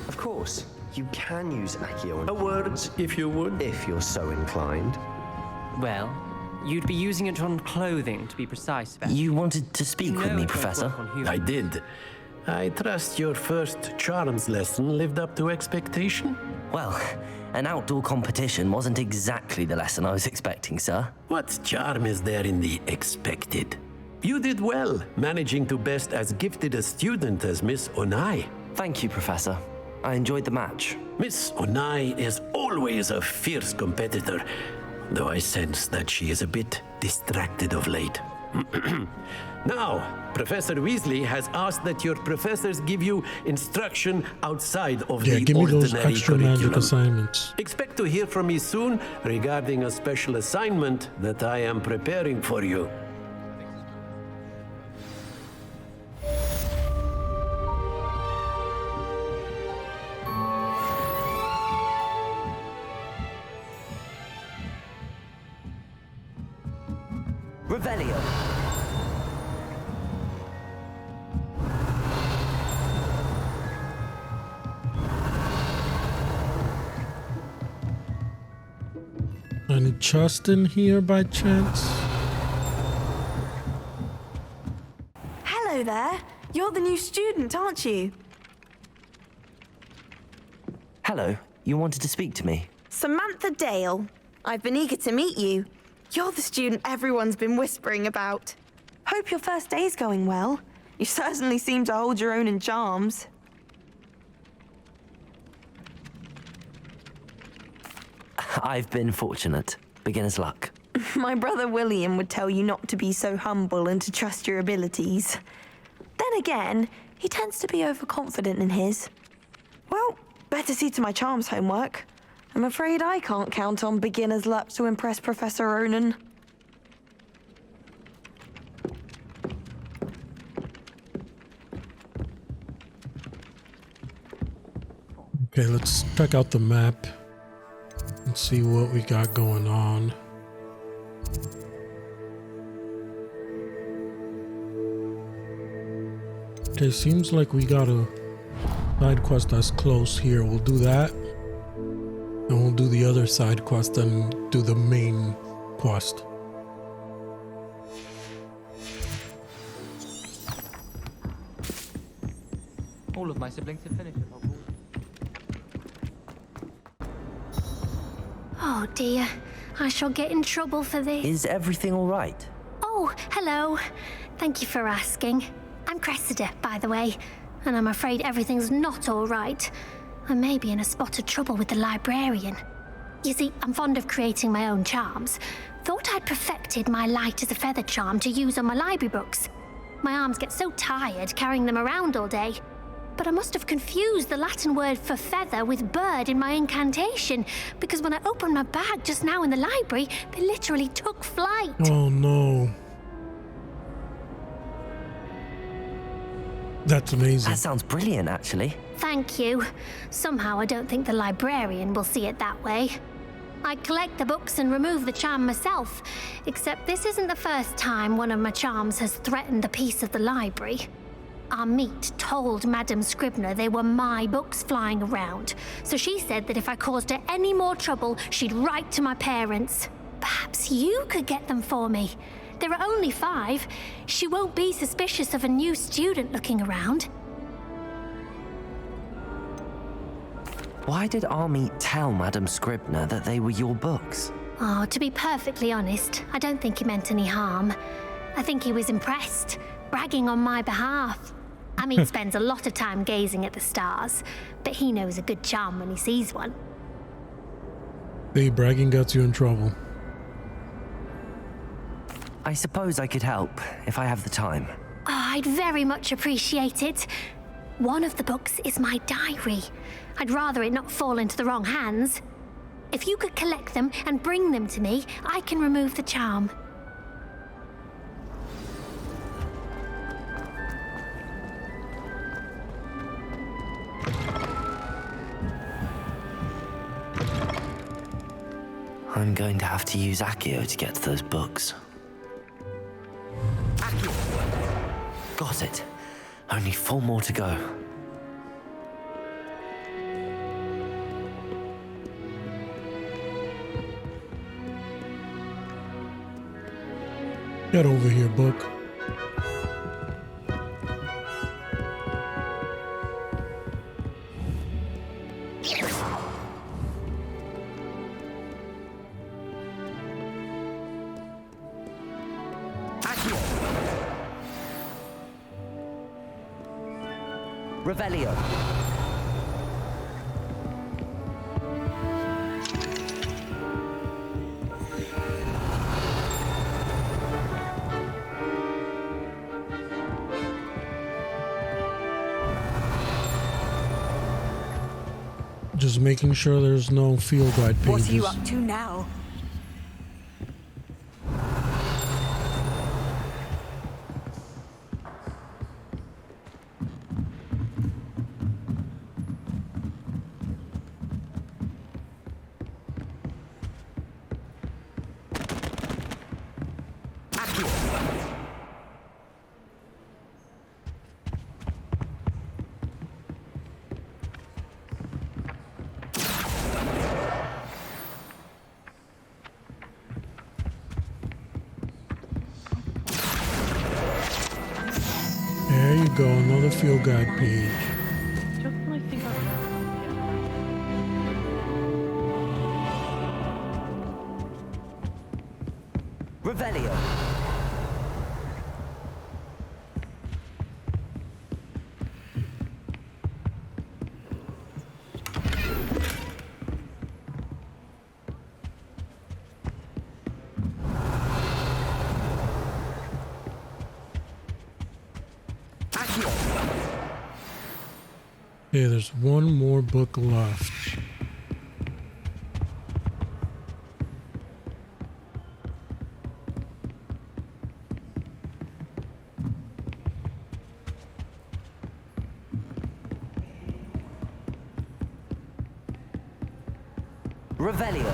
Of course, you can use Accio. A word, if you would. If you're so inclined. Well, you'd be using it on clothing, to be precise about. You wanted to speak with me, Professor? I did. I trust your first charms lesson lived up to expectation? Well, an outdoor competition wasn't exactly the lesson I was expecting, sir. What charm is there in the expected? You did well, managing to best as gifted a student as Miss Onai. Thank you, Professor. I enjoyed the match. Miss Onai is always a fierce competitor, though I sense that she is a bit distracted of late. Now, Professor Weasley has asked that your professors give you instruction outside of the give me those ordinary extra curriculum. magic assignments. Expect to hear from me soon regarding a special assignment that I am preparing for you. Revelio. Any chest in here by chance? Hello there. You're the new student, aren't you? Hello. You wanted to speak to me? Samantha Dale. I've been eager to meet you. You're the student everyone's been whispering about. Hope your first day's going well. You certainly seem to hold your own in charms. I've been fortunate. Beginner's luck. My brother William would tell you not to be so humble and to trust your abilities. Then again, he tends to be overconfident in his. Well, better see to my charms homework. I'm afraid I can't count on beginner's luck to impress Professor Ronan. Okay, let's check out the map and see what we got going on. Okay, seems like we got a side quest that's close here. We'll do that. And we'll do the other side quest and do the main quest. All of my siblings have finished at Hogwarts. Oh dear, I shall get in trouble for this. Is everything all right? Oh, hello. Thank you for asking. I'm Cressida, by the way, and I'm afraid everything's not all right. I may be in a spot of trouble with the librarian. You see, I'm fond of creating my own charms. Thought I'd perfected my light as a feather charm to use on my library books. My arms get so tired carrying them around all day. But I must have confused the Latin word for feather with bird in my incantation, because when I opened my bag just now in the library, they literally took flight. Oh no. That's amazing. That sounds brilliant, actually. Thank you. Somehow I don't think the librarian will see it that way. I collect the books and remove the charm myself, except this isn't the first time one of my charms has threatened the peace of the library. Amit told Madame Scribner they were my books flying around, so she said that if I caused her any more trouble, she'd write to my parents. Perhaps you could get them for me. There are only 5. She won't be suspicious of a new student looking around. Why did Amit tell Madame Scribner that they were your books? Oh, to be perfectly honest, I don't think he meant any harm. I think he was impressed, bragging on my behalf. Amit spends a lot of time gazing at the stars, but he knows a good charm when he sees one. Hey, bragging got you in trouble. I suppose I could help, if I have the time. Oh, I'd very much appreciate it. One of the books is my diary. I'd rather it not fall into the wrong hands. If you could collect them and bring them to me, I can remove the charm. I'm going to have to use Accio to get to those books. Got it. Only 4 more to go. Get over here, book. Revelio. Just making sure there's no field guide pages. What are you up to now? There you go, another field guide page. Revelio. Okay, there's one more book left. Revelio.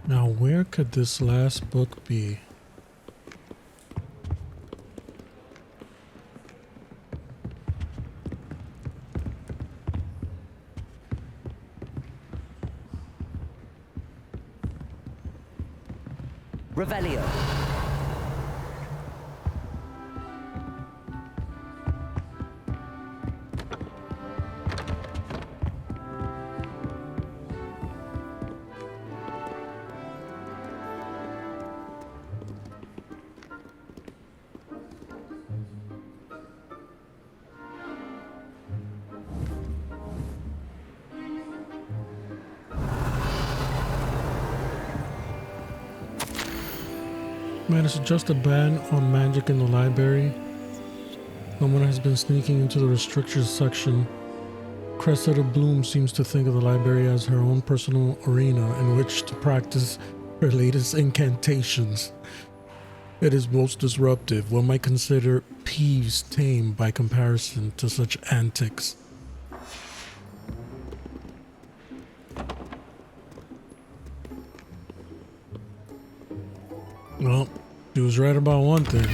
Now, where could this last book be? Revelio. Man, it's just a ban on magic in the library. Someone has been sneaking into the restrictions section. Cressida Bloom seems to think of the library as her own personal arena in which to practice her latest incantations. It is most disruptive. One might consider Peeves tame by comparison to such antics. Well, she was right about one thing.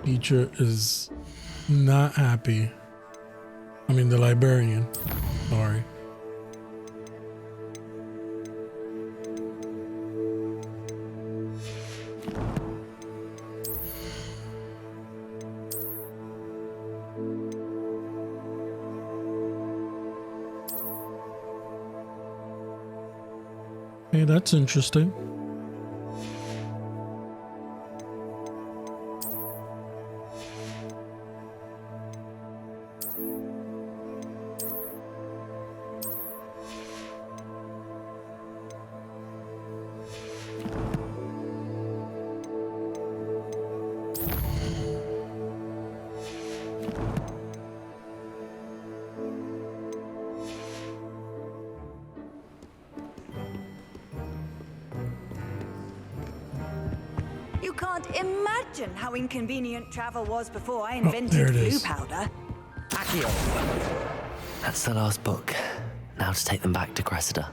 Teacher is not happy. I mean, the librarian. Sorry. Hey, that's interesting. You can't imagine how inconvenient travel was before I invented blue powder. Accio. That's the last book. Now to take them back to Cressida.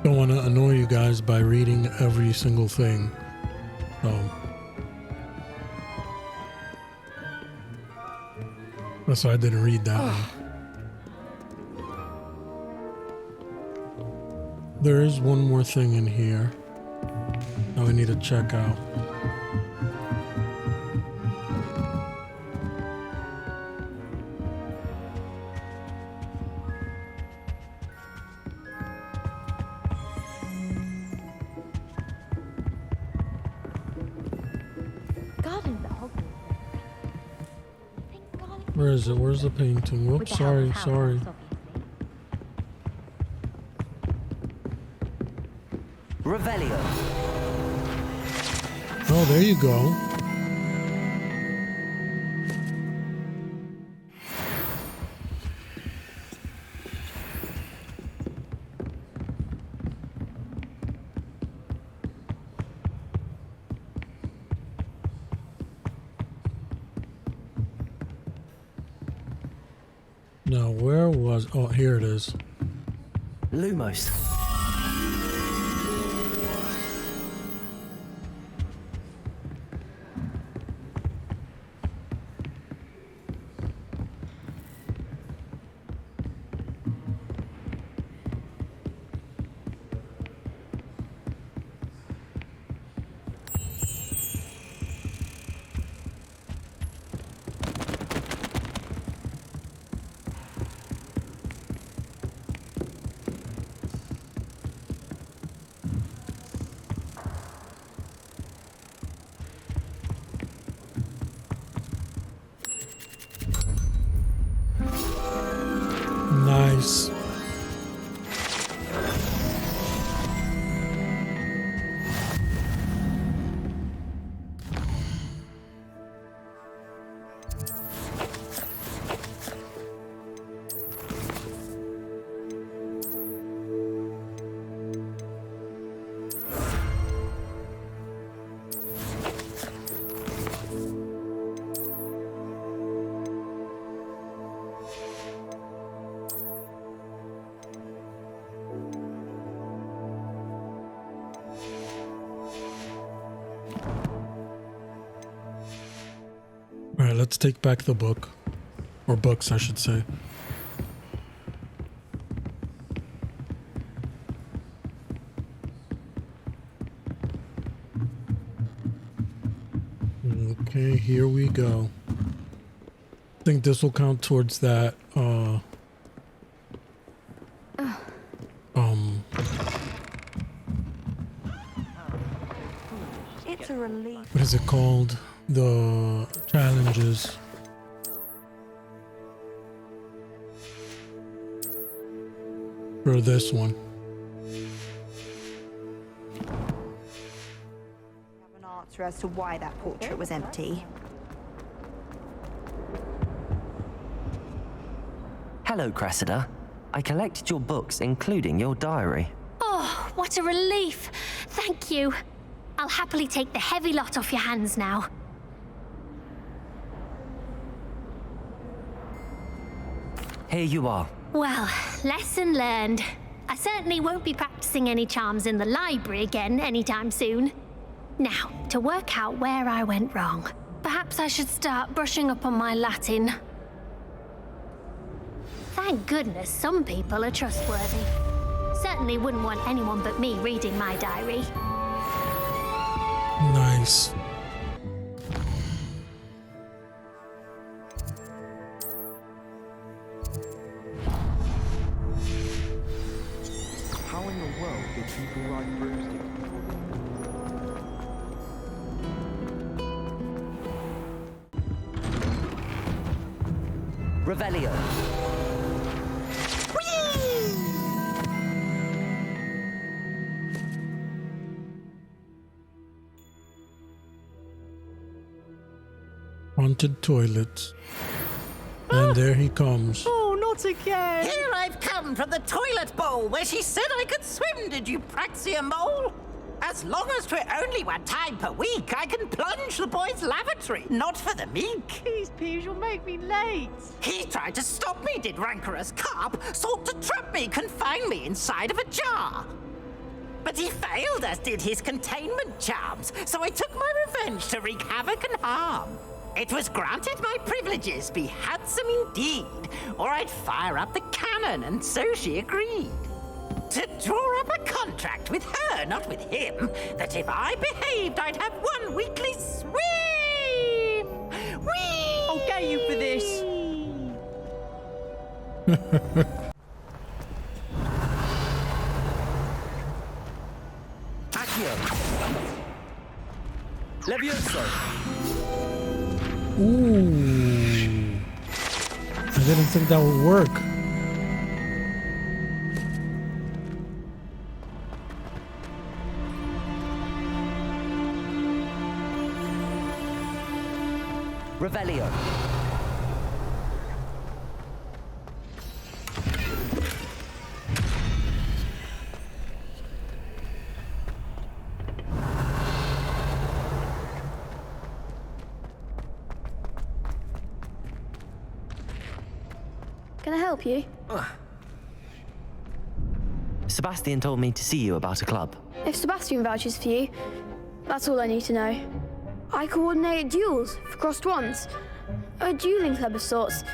Don't want to annoy you guys by reading every single thing. So that's why I didn't read that one. There is one more thing in here that we need to check out. Where is it? Where's the painting? Whoops, sorry. Revelio. Oh, there you go. Now, where was... Oh, here it is. Lumos. let's take back the book. Or books, I should say. Okay, here we go. I think this will count towards that, It's a relief. what is it called? The challenges. For this one. Have an answer as to why that portrait was empty. Hello, Cressida. I collected your books, including your diary. Oh, what a relief. Thank you. I'll happily take the heavy lot off your hands now. Here you are. Well, lesson learned. I certainly won't be practicing any charms in the library again anytime soon. Now, to work out where I went wrong. Perhaps I should start brushing up on my Latin. Thank goodness some people are trustworthy. Certainly wouldn't want anyone but me reading my diary. Nice. How in the world did people write broomstick? Revelio. Haunted toilets. And there he comes. Oh, not again! Here I've come from the toilet bowl where she said I could swim, did you praxia mole? As long as 'twere only one time per week, I can plunge the boy's lavatory, not for the meek. Please, Peeves, you'll make me late. He tried to stop me, did rancorous carp, sought to trap me, confine me inside of a jar. But he failed, as did his containment charms, so I took my revenge to wreak havoc and harm. It was granted my privileges be handsome indeed, or I'd fire up the cannon, and so she agreed. To draw up a contract with her, not with him, that if I behaved, I'd have one weekly swim! Whee! I'll get you for this. Accio. Levioso. Ooh. I didn't think that would work. Revelio. Can I help you? Sebastian told me to see you about a club. If Sebastian vouches for you, that's all I need to know. I coordinate duels for crossed wands. A dueling club of sorts.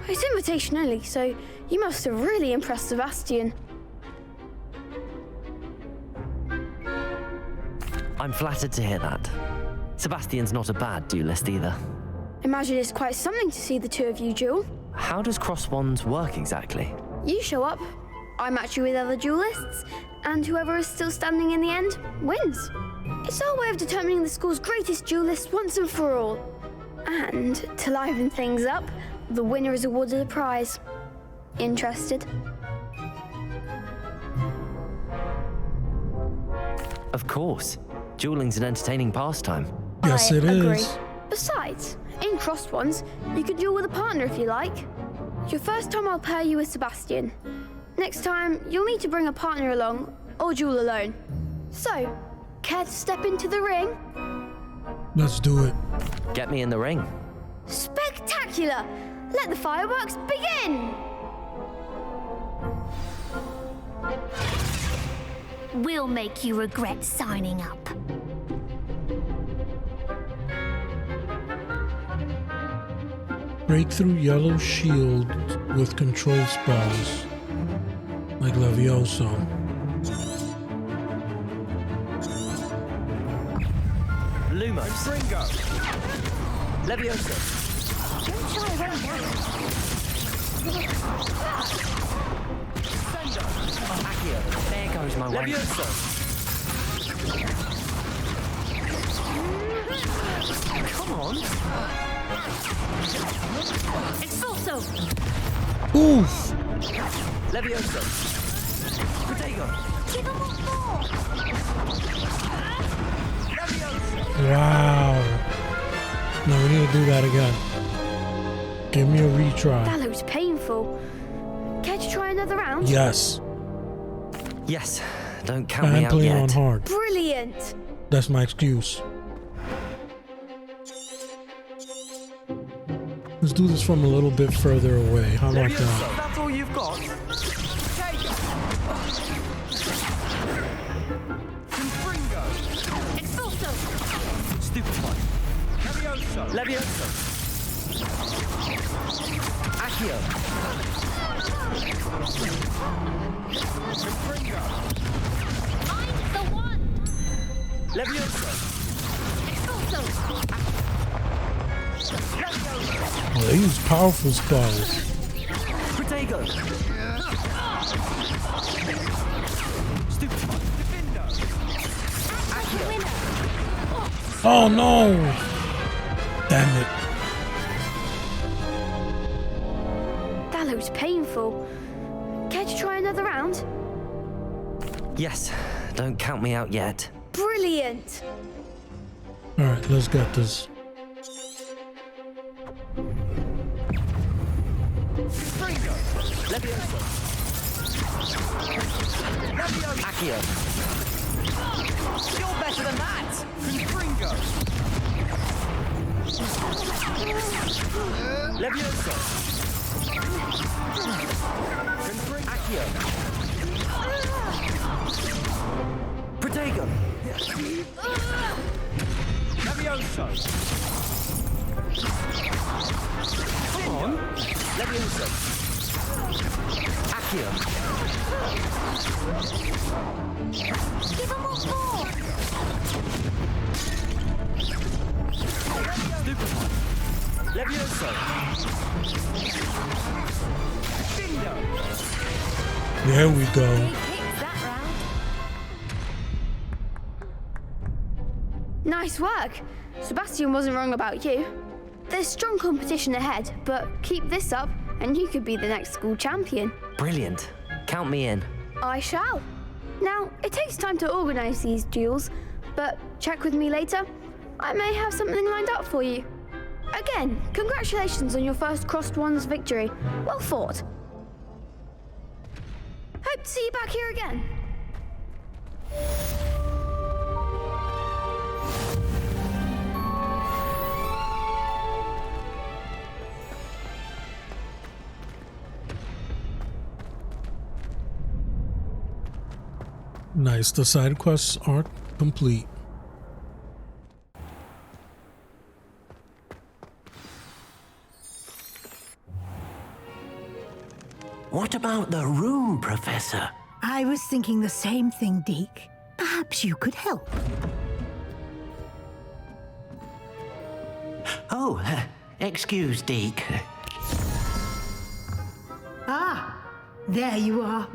It's invitation only, so you must have really impressed Sebastian. I'm flattered to hear that. Sebastian's not a bad duelist either. Imagine it's quite something to see the two of you duel. How does cross wands work exactly? You show up, I match you with other duelists, and whoever is still standing in the end wins. It's our way of determining the school's greatest duelist once and for all. And to liven things up, the winner is awarded a prize. Interested? Of course. Dueling's an entertaining pastime. Yes, it agree. is. Besides, in crossed ones, you can duel with a partner if you like. Your first time I'll pair you with Sebastian. Next time, you'll need to bring a partner along, or duel alone. So, care to step into the ring? Let's do it. Get me in the ring. Spectacular! Let the fireworks begin! We'll make you regret signing up. Break through yellow shield with control spells, like Levioso. Lumos. Fringo. Levioso. Don't try right now. Accio. There goes my way. Levioso. Come on. Expulso. Oof! Levioso. Protego. Give him what for. Wow. No, we need to do that again. Give me a retry. That looks painful. Care to try another round? Yes. Yes, don't count me I'm out playing on yet. hard. Brilliant. That's my excuse. Let's do this from a little bit further away. How about that? That's all you've got? Confringo. Expulso. Stupefy. Levioso. Levioso. Accio. Confringo. Find the one. Levioso. Expulso. Oh, they use powerful spells. Protego. Stupefy. Defendo. Accio. Oh no! Damn it. That looks painful. Care to try another round? Yes, don't count me out yet. Brilliant. Alright, let's get this. Confringo. Levioso. Levioso. Accio. You're better than that. Confringo. Levioso. Accio. Protego. Levioso. Come on. Levioso. Accio. Give him what for. Stupefy. Levioso. Defendo. There we go. Big hits that round. Nice work. Sebastian wasn't wrong about you. There's strong competition ahead, but keep this up and you could be the next school champion. Brilliant. Count me in. I shall. Now, it takes time to organize these duels, but check with me later. I may have something lined up for you. Again, congratulations on your first Crossed Ones victory. Well fought. Hope to see you back here again. Nice. The side quests are complete. What about the room, Professor? I was thinking the same thing, Deke. Perhaps you could help. Oh, excuse, Deke. Ah, there you are.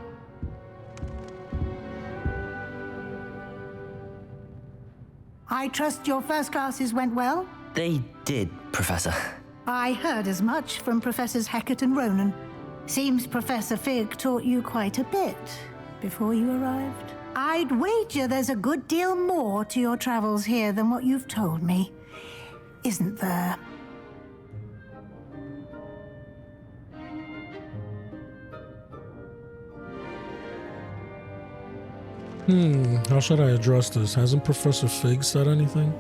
I trust your first classes went well? They did, Professor. I heard as much from Professors Hackett and Ronan. Seems Professor Fig taught you quite a bit before you arrived. I'd wager there's a good deal more to your travels here than what you've told me. Isn't there? How should I address this? Hasn't Professor Fig said anything?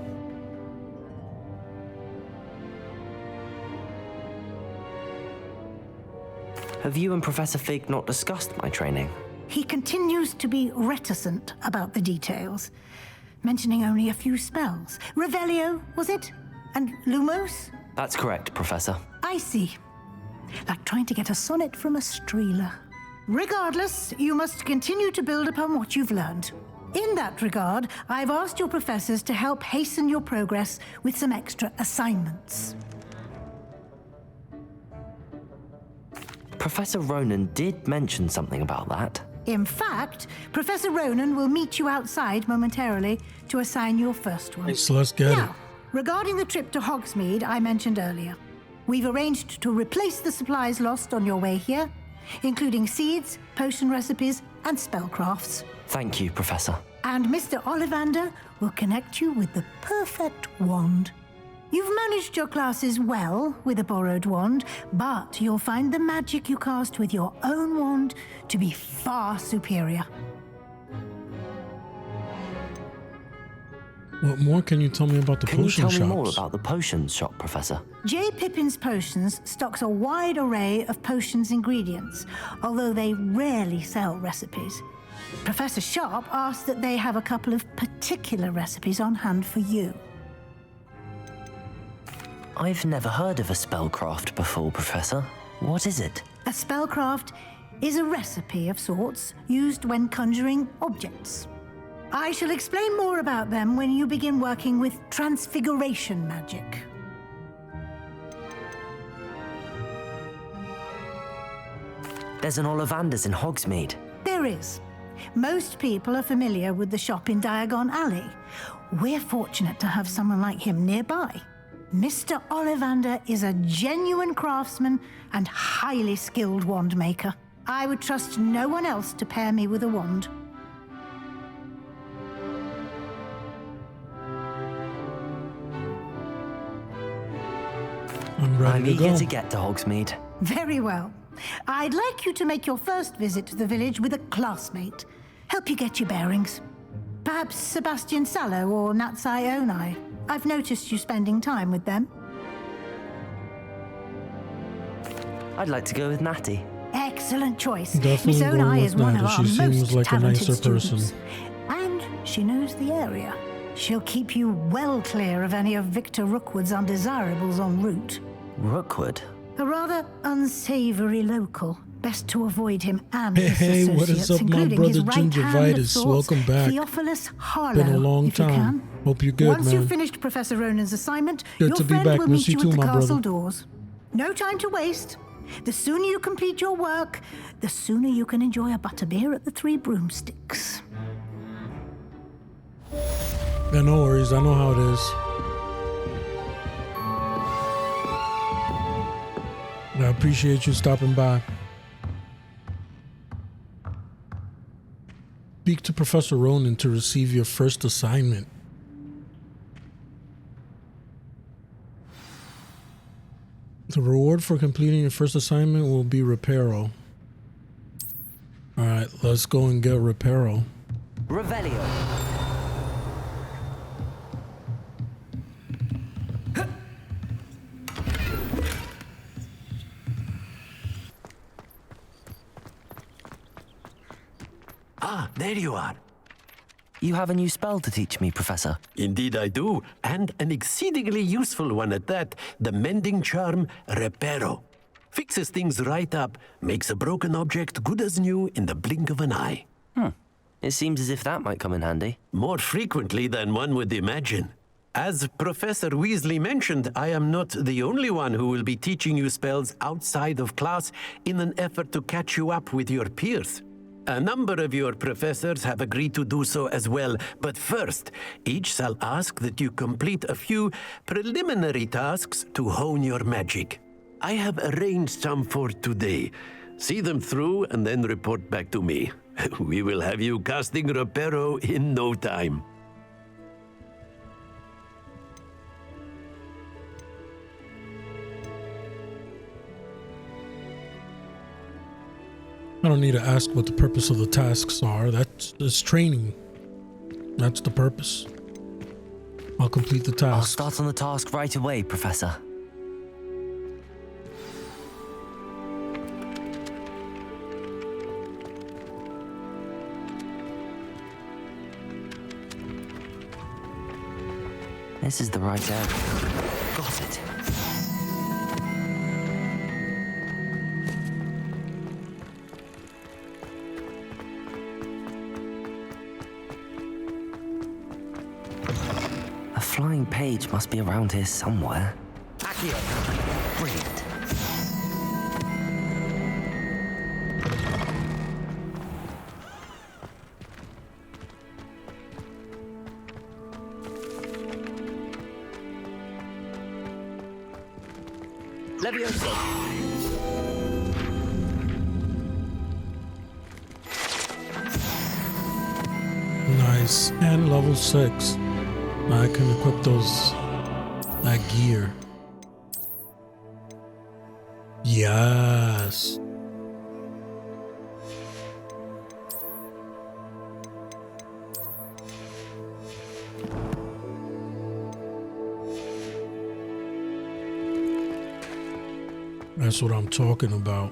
Have you and Professor Fig not discussed my training? He continues to be reticent about the details, mentioning only a few spells. Revelio, was it? And Lumos? That's correct, Professor. I see. Like trying to get a sonnet from a streeler. Regardless, you must continue to build upon what you've learned. In that regard, I've asked your professors to help hasten your progress with some extra assignments. Professor Ronan did mention something about that. In fact, Professor Ronan will meet you outside momentarily to assign your first one. So let's get now, regarding the trip to Hogsmeade I mentioned earlier, we've arranged to replace the supplies lost on your way here, including seeds, potion recipes, and spellcrafts. Thank you, Professor. And Mr. Ollivander will connect you with the perfect wand. You've managed your classes well with a borrowed wand, but you'll find the magic you cast with your own wand to be far superior. What more can you tell me about the potion shops? Can you tell me more about the potions shop, Professor? J. Pippin's Potions stocks a wide array of potions ingredients, although they rarely sell recipes. Professor Sharp asked that they have a couple of particular recipes on hand for you. I've never heard of a spellcraft before, Professor. What is it? A spellcraft is a recipe of sorts used when conjuring objects. I shall explain more about them when you begin working with transfiguration magic. There's an Ollivander's in Hogsmeade. There is. Most people are familiar with the shop in Diagon Alley. We're fortunate to have someone like him nearby. Mr. Ollivander is a genuine craftsman and highly skilled wand maker. I would trust no one else to pair me with a wand. I'm eager to get to Hogsmeade. Very well. I'd like you to make your first visit to the village with a classmate. Help you get your bearings. Perhaps Sebastian Sallow or Natsai Onai. I've noticed you spending time with them. I'd like to go with Natty. Excellent choice. Definitely Miss going Onai with is one of Natty. our She seems most like a talented nicer students. person. And she knows the area. She'll keep you well clear of any of Victor Rookwood's undesirables en route. Rookwood? A rather unsavory local. Best to avoid him and Hey, his hey, associates, what is up, my including brother his right hand of Gingivitis? sorts, Welcome back. Theophilus Harlow, Been a long if you time. can. Hope you're good, Once man. you've finished Professor Ronan's assignment, Good your to be friend back. will Miss meet you you too, at the my castle brother. doors. No time to waste. The sooner you complete your work, the sooner you can enjoy a butterbeer at the Three Broomsticks. Yeah, no worries. I know how it is. I appreciate you stopping by. Speak to Professor Ronan to receive your first assignment. The reward for completing your first assignment will be Reparo. Alright, let's go and get Reparo. Revelio. Ah, there you are. You have a new spell to teach me, Professor. Indeed I do, and an exceedingly useful one at that, the mending charm Reparo. Fixes things right up, makes a broken object good as new in the blink of an eye. It seems as if that might come in handy. More frequently than one would imagine. As Professor Weasley mentioned, I am not the only one who will be teaching you spells outside of class in an effort to catch you up with your peers. A number of your professors have agreed to do so as well, but first, each shall ask that you complete a few preliminary tasks to hone your magic. I have arranged some for today. See them through and then report back to me. We will have you casting Reparo in no time. I don't need to ask what the purpose of the tasks are. That's training. That's the purpose. I'll complete the task. I'll start on the task right away, Professor. This is the right area. Got it. flying page must be around here somewhere. Accio! Brilliant. Levioso! Nice. And level 6. I can equip that gear. Yes. That's what I'm talking about.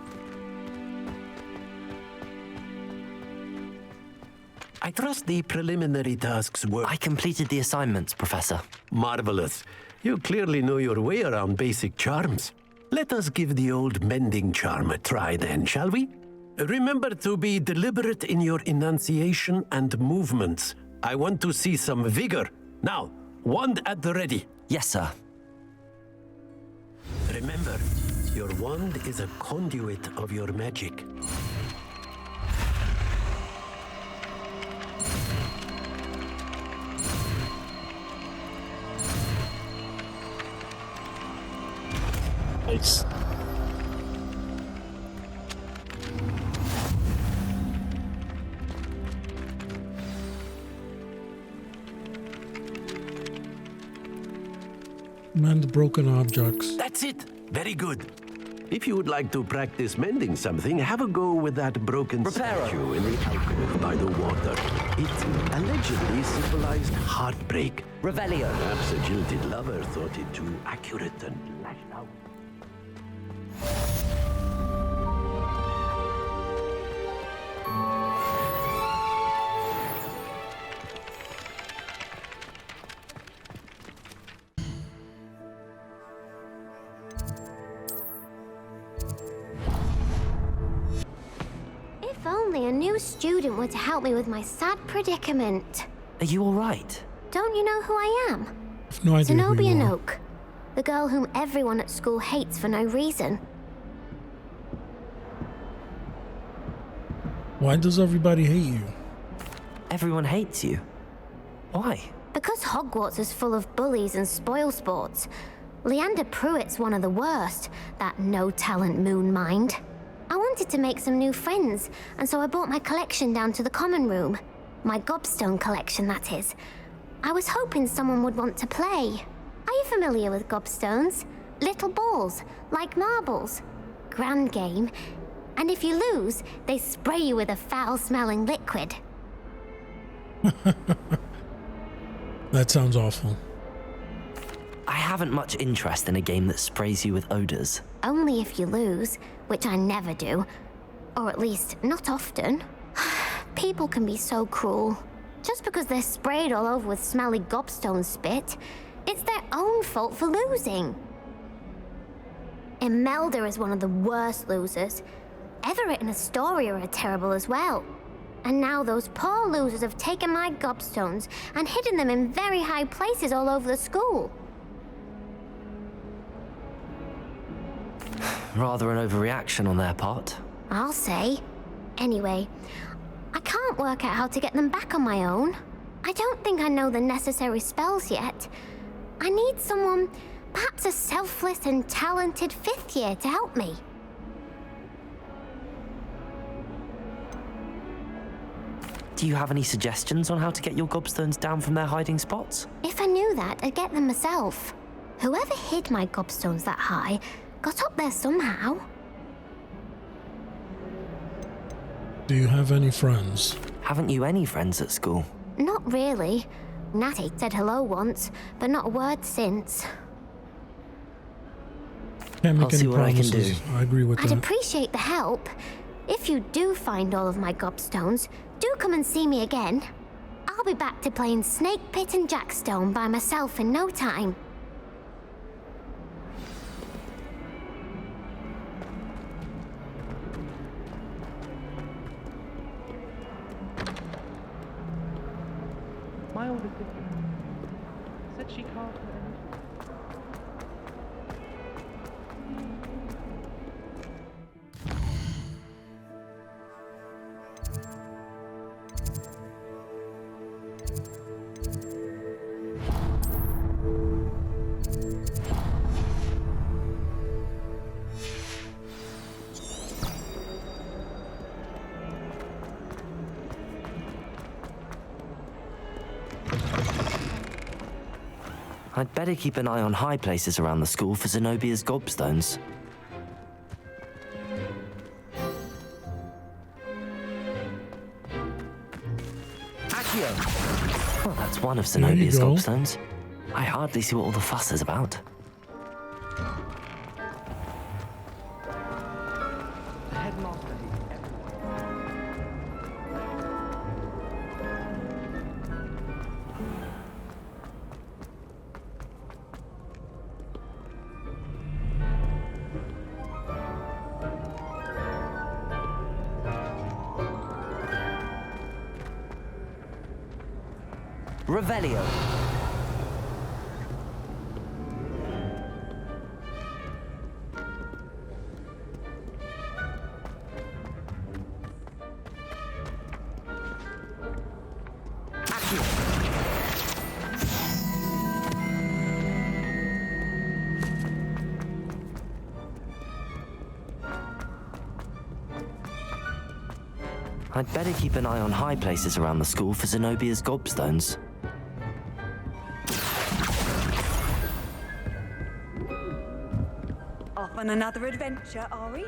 I trust the preliminary tasks were... I completed the assignments, Professor. Marvelous. You clearly know your way around basic charms. Let us give the old mending charm a try then, shall we? Remember to be deliberate in your enunciation and movements. I want to see some vigor. Now, wand at the ready. Yes, sir. Remember, your wand is a conduit of your magic. Nice. Mend broken objects. That's it. Very good. If you would like to practice mending something, have a go with that broken statue in the alcove by the water. It allegedly symbolized heartbreak. Revelio. Perhaps a jilted lover thought it too accurate and lashed out. If only a new student were to help me with my sad predicament. Are you all right? Don't you know who I am? No idea who Zenobia you are. Noak, the girl whom everyone at school hates for no reason. Why does everybody hate you? Everyone hates you. Why? Because Hogwarts is full of bullies and spoilsports. Leander Pruitt's one of the worst, that no-talent moon mind. I wanted to make some new friends, and so I brought my collection down to the common room. My gobstone collection, that is. I was hoping someone would want to play. Are you familiar with gobstones? Little balls, like marbles. Grand game. And if you lose, they spray you with a foul-smelling liquid. That sounds awful. I haven't much interest in a game that sprays you with odors. Only if you lose, which I never do. Or at least, not often. People can be so cruel. Just because they're sprayed all over with smelly gobstone spit, it's their own fault for losing. Imelda is one of the worst losers. Everett and Astoria are terrible as well. And now those poor losers have taken my gobstones and hidden them in very high places all over the school. Rather an overreaction on their part. I'll say. Anyway, I can't work out how to get them back on my own. I don't think I know the necessary spells yet. I need someone, perhaps a selfless and talented fifth year to help me. Do you have any suggestions on how to get your gobstones down from their hiding spots? If I knew that, I'd get them myself. Whoever hid my gobstones that high got up there somehow. Do you have any friends? Haven't you any friends at school? Not really. Natty said hello once, but not a word since. Can't make I'll see any what I can promises. do. I agree with I'd that. appreciate the help. If you do find all of my gobstones, do come and see me again. I'll be back to playing Snake Pit and Jackstone by myself in no time. My older sister. said she can't put anything. I'd better keep an eye on high places around the school for Zenobia's gobstones. Accio! Well, that's one of Zenobia's gobstones. I hardly see what all the fuss is about. The headmaster needs Revelio. I'd better keep an eye on high places around the school for Zenobia's gobstones. Off on another adventure, are we?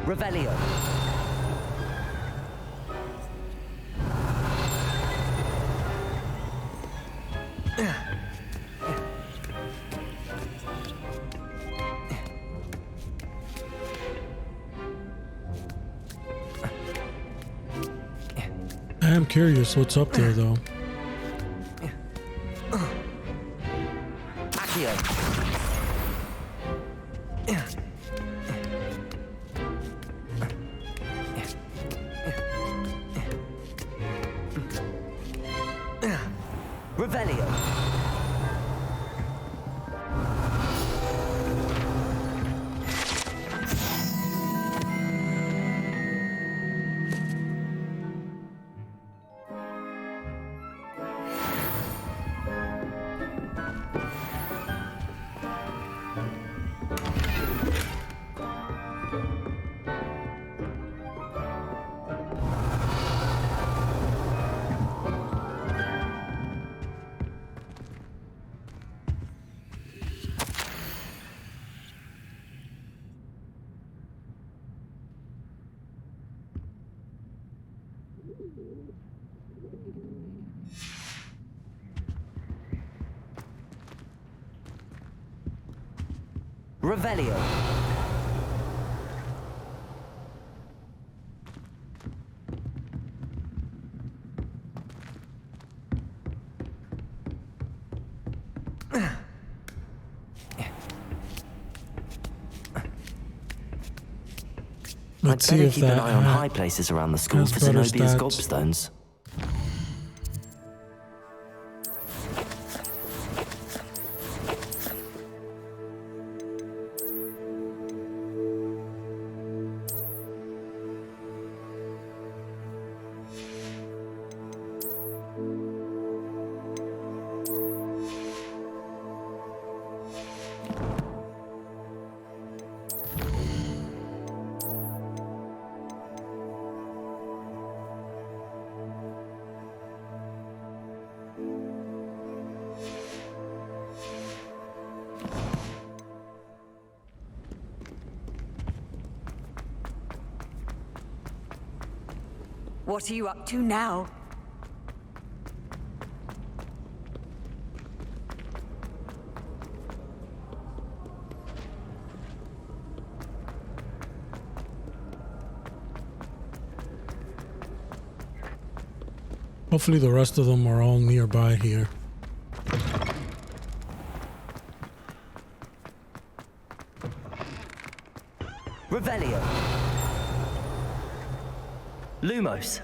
Revelio. I am curious what's up there, though. Revelio. Revelio. Let's I'd see better if keep an that eye on high places around the school has for better Zenobia's stats. gobstones. What are you up to now? Hopefully the rest of them are all nearby here. Revelio. Lumos.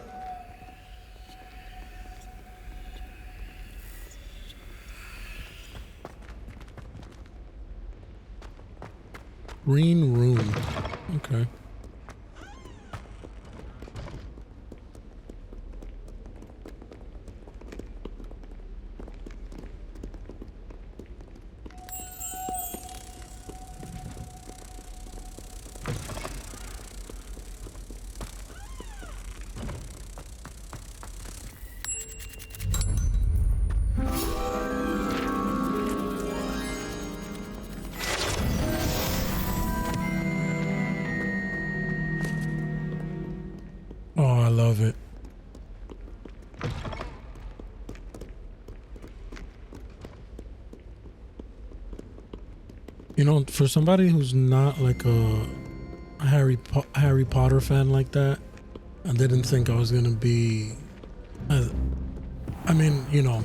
Green room. Okay. Oh, I love it. You know, for somebody who's not like a Harry Potter fan like that, I didn't think I was gonna be. I mean, you know,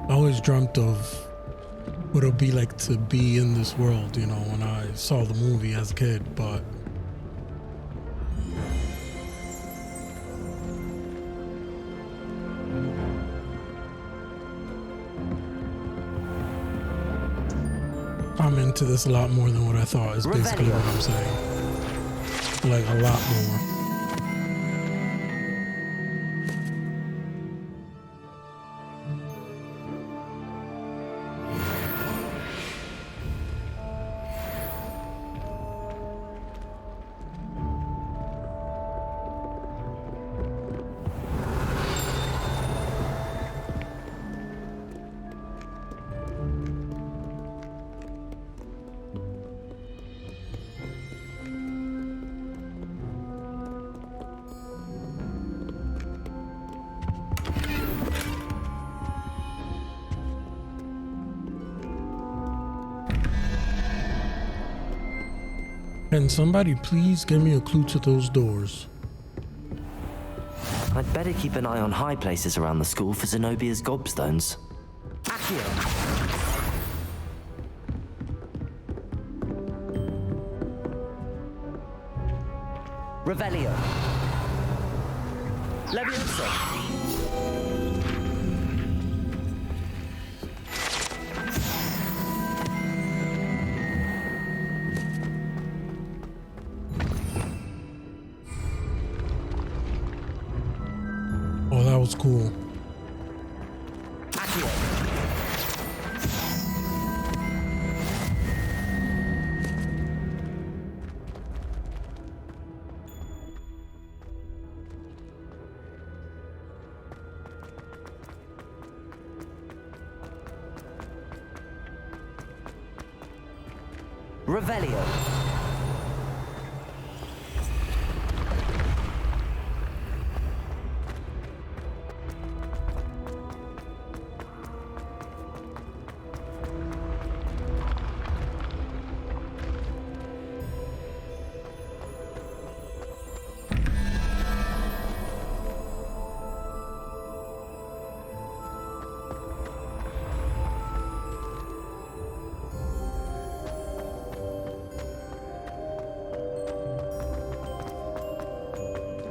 I always dreamt of what it'll be like to be in this world. You know, when I saw the movie as a kid, but. I'm into this a lot more than what I thought is basically what I'm saying. Like a lot more. Can somebody please give me a clue to those doors? I'd better keep an eye on high places around the school for Zenobia's gobstones. Accio! Revelio! Leviosa! Oh, that was cool. Revelio.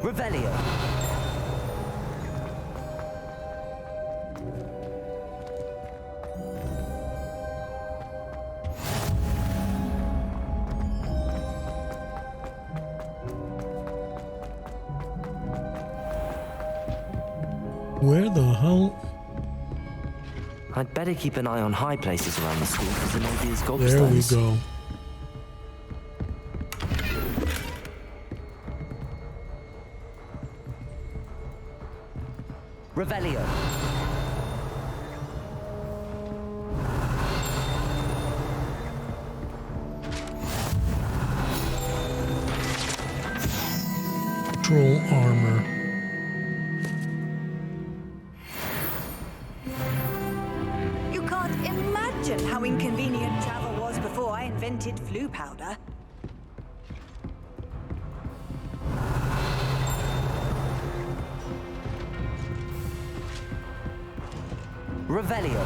Revelio. Where the hell? I'd better keep an eye on high places around the school for Zenobia's gobstones. There we go. Revelio. Troll armor. You can't imagine how inconvenient travel was before I invented flu powder. Revelio.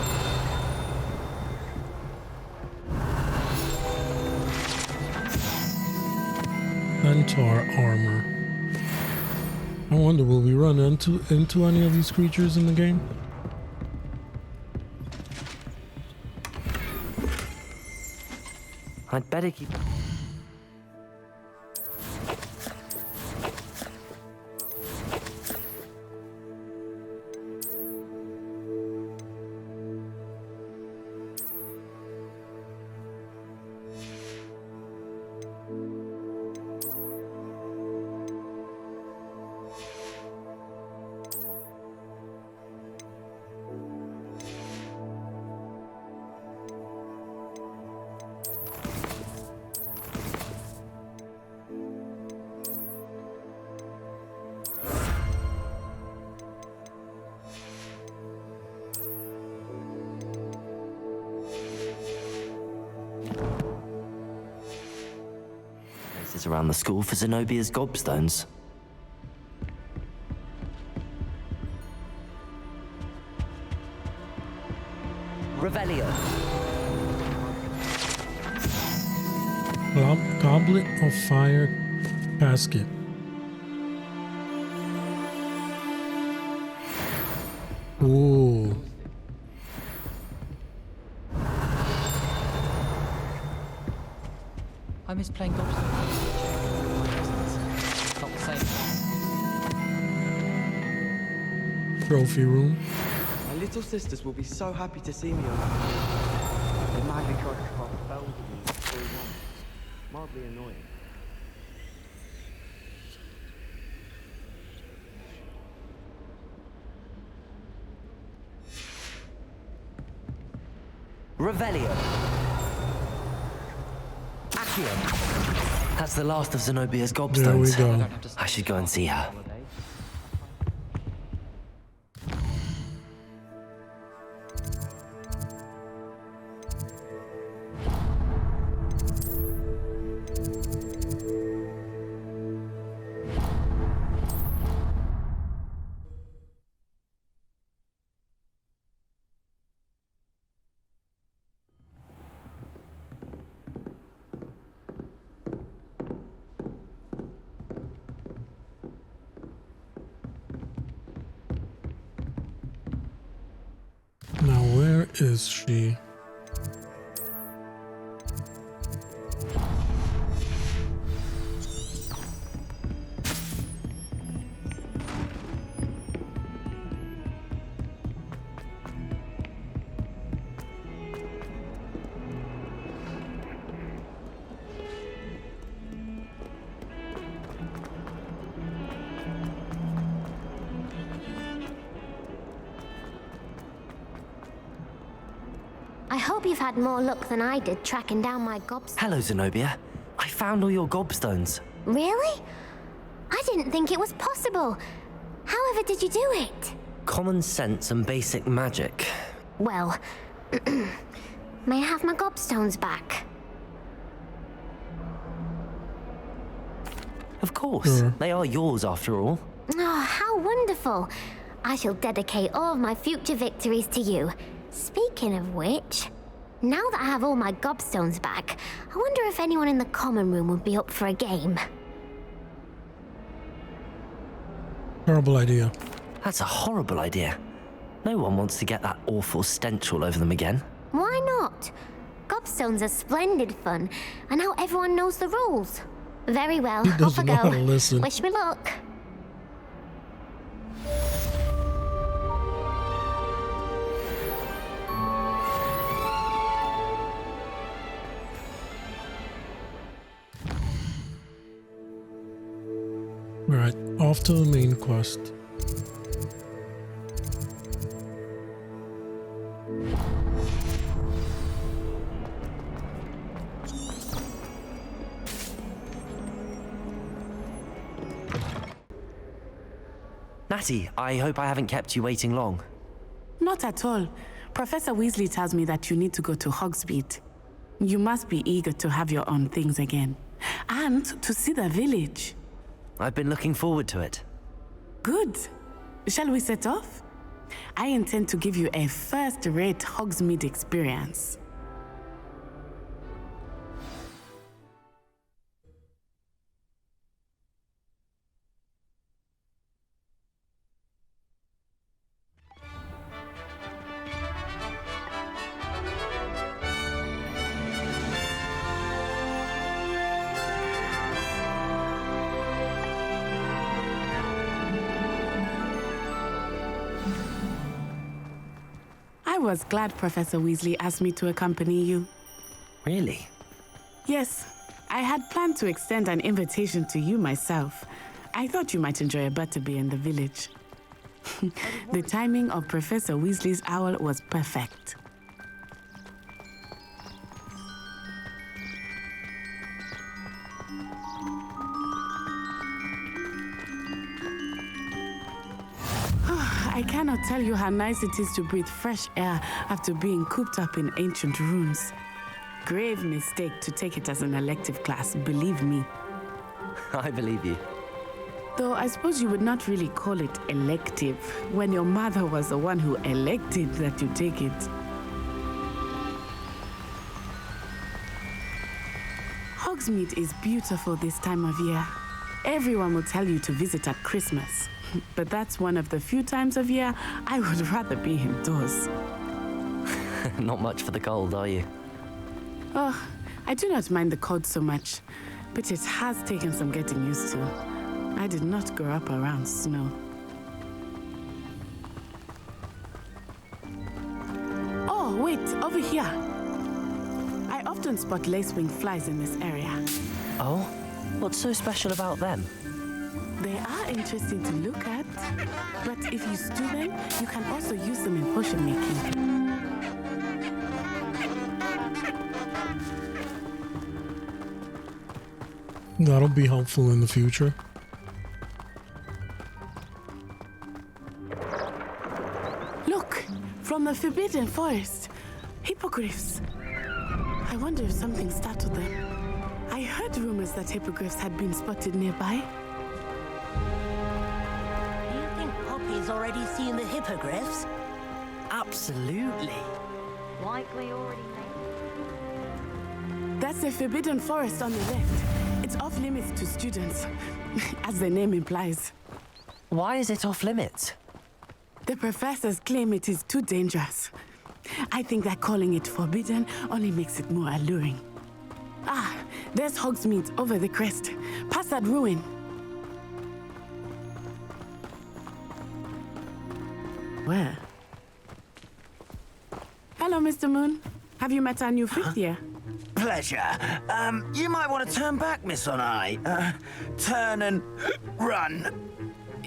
Centaur armor. I wonder, will we run into any of these creatures in the game? I'd better keep... gathers around the school for Zenobia's gobstones. Revelio. Goblet of Fire Casket. Ooh. I miss playing gobstones. Not the same. Trophy room. My little sisters will be so happy to see me on that. They madly tried to cast spells at me all once. Mildly annoying. Revelio. Accio. That's the last of Zenobia's gobstones. There we go. I should go and see her. Now, where is she? I hope you've had more luck than I did tracking down my gobstones. Hello, Zenobia. I found all your gobstones. Really? I didn't think it was possible. However did you do it? Common sense and basic magic. Well, may I have my gobstones back? Of course. They are yours after all. Oh, how wonderful. I shall dedicate all of my future victories to you. Speaking of which, now that I have all my gobstones back, I wonder if anyone in the common room would be up for a game. Terrible idea. That's a horrible idea. No one wants to get that awful stench all over them again. Why not? Gobstones are splendid fun, and now everyone knows the rules. Very well, He off I doesn't know how to go. listen. Wish me luck. Alright, off to the main quest. Natty, I hope I haven't kept you waiting long. Not at all. Professor Weasley tells me that you need to go to Hogsmeade. You must be eager to have your own things again. And to see the village. I've been looking forward to it. Good. Shall we set off? I intend to give you a first-rate Hogsmeade experience. I was glad Professor Weasley asked me to accompany you. Really? Yes, I had planned to extend an invitation to you myself. I thought you might enjoy a butterbeer in the village. The timing of Professor Weasley's owl was perfect. I cannot tell you how nice it is to breathe fresh air after being cooped up in ancient rooms. Grave mistake to take it as an elective class, believe me. I believe you. Though I suppose you would not really call it elective when your mother was the one who elected that you take it. Hogsmeade is beautiful this time of year. Everyone will tell you to visit at Christmas, but that's one of the few times of year I would rather be indoors. Not much for the cold, are you? Oh, I do not mind the cold so much, but it has taken some getting used to. I did not grow up around snow. Oh, wait, over here. I often spot lacewing flies in this area. Oh? What's so special about them? They are interesting to look at, but if you stew them, you can also use them in potion making. That'll be helpful in the future. Look, from the Forbidden Forest, hippogriffs. I wonder if something startled them. I heard rumors that hippogriffs had been spotted nearby. Do you think Poppy's already seen the hippogriffs? Absolutely. Likely already made. That's the Forbidden Forest on the left. It's off limits to students, as the name implies. Why is it off limits? The professors claim it is too dangerous. I think that calling it forbidden only makes it more alluring. Ah, there's Hogsmeade over the crest, past that ruin. Where? Hello, Mr. Moon. Have you met our new fifth year? Pleasure. You might want to turn back, Miss Onai. Turn and run.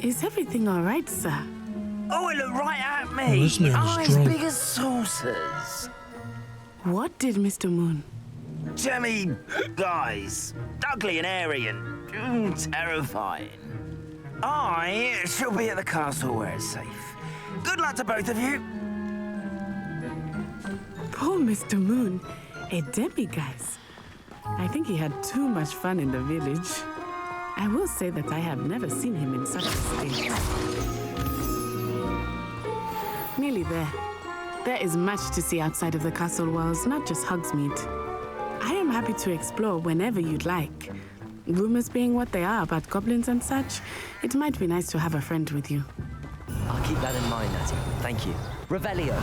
Is everything all right, sir? Oh, it looked right at Oh, me. this man's Eyes drunk. big as saucers. What did Mr. Moon? Jemmy guys. Ugly and airy and terrifying. I shall be at the castle where it's safe. Good luck to both of you. Poor Mr. Moon, a demiguise. I think he had too much fun in the village. I will say that I have never seen him in such a state. Nearly there. There is much to see outside of the castle walls, not just Hogsmeade. I am happy to explore whenever you'd like. Rumors being what they are about goblins and such, it might be nice to have a friend with you. I'll keep that in mind, Natty. Thank you. Revelio.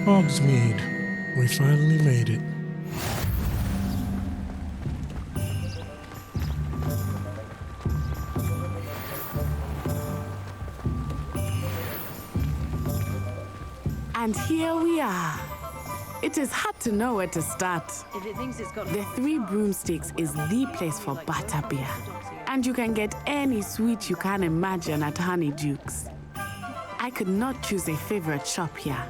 Hogsmeade. We finally made it. And here we are. It is hard to know where to start. If it thinks it's got The Three Broomsticks is the place for butterbeer. And you can get any sweet you can imagine at Honeydukes. I could not choose a favorite shop here.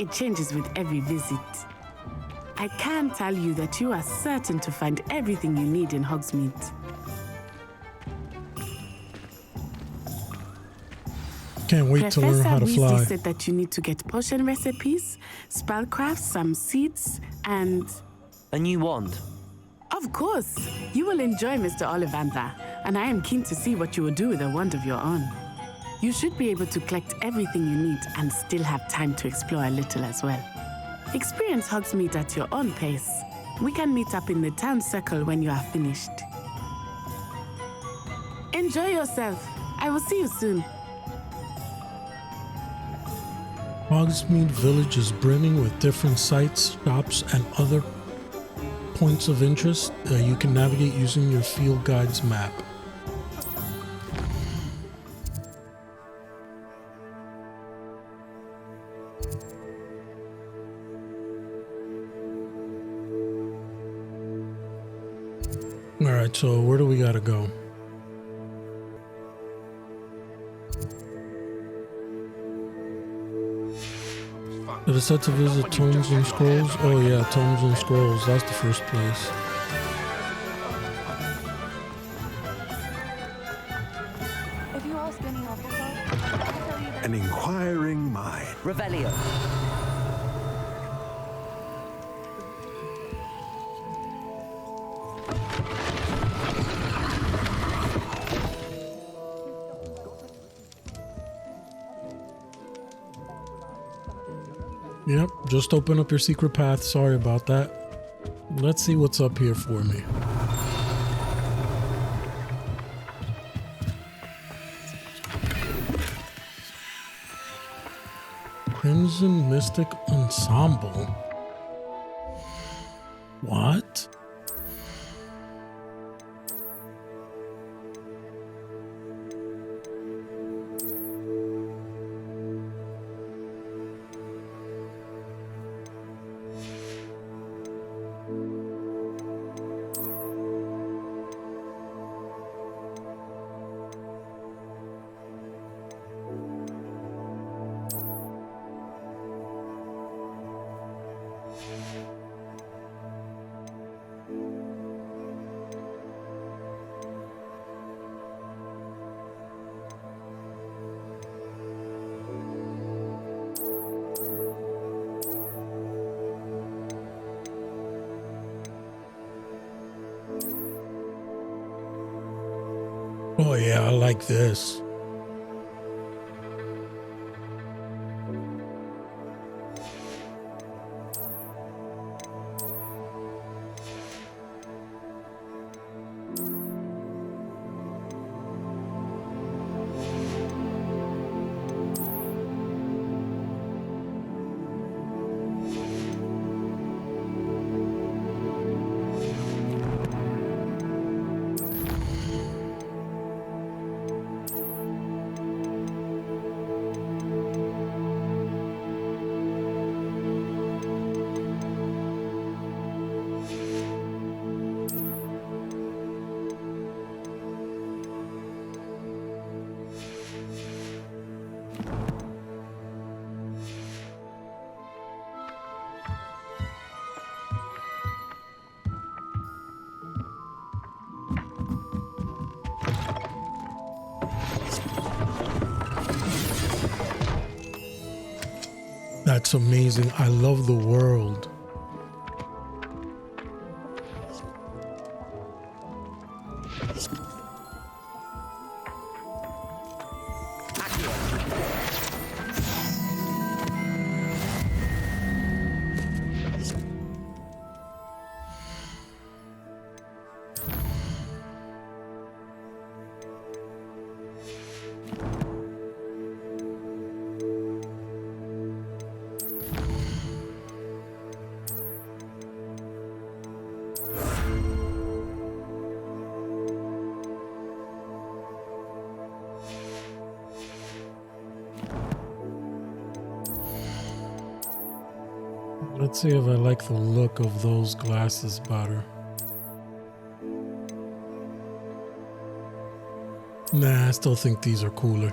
It changes with every visit. I can tell you that you are certain to find everything you need in Hogsmeade. Can't wait to learn how to Professor fly. Weasley said that you need to get potion recipes, spellcraft, some seeds, and... A new wand. Of course! You will enjoy Mr. Ollivander, and I am keen to see what you will do with a wand of your own. You should be able to collect everything you need and still have time to explore a little as well. Experience Hogsmeade at your own pace. We can meet up in the town circle when you are finished. Enjoy yourself. I will see you soon. Hogsmeade Village is brimming with different sites, shops, and other points of interest that you can navigate using your field guide's map. Alright, so where do we gotta go? Did it set to visit Tomes and Scrolls? Oh yeah, Tomes and Scrolls. That's the first place. If you ask any Hufflepuff, An inquiring mind. Revelio. Yep, just open up your secret path. Sorry about that. Let's see what's up here for me. Crimson Mystic Ensemble. What? Oh yeah, I like this. That's amazing. I love the world. Let's see if I like the look of those glasses better. Nah, I still think these are cooler.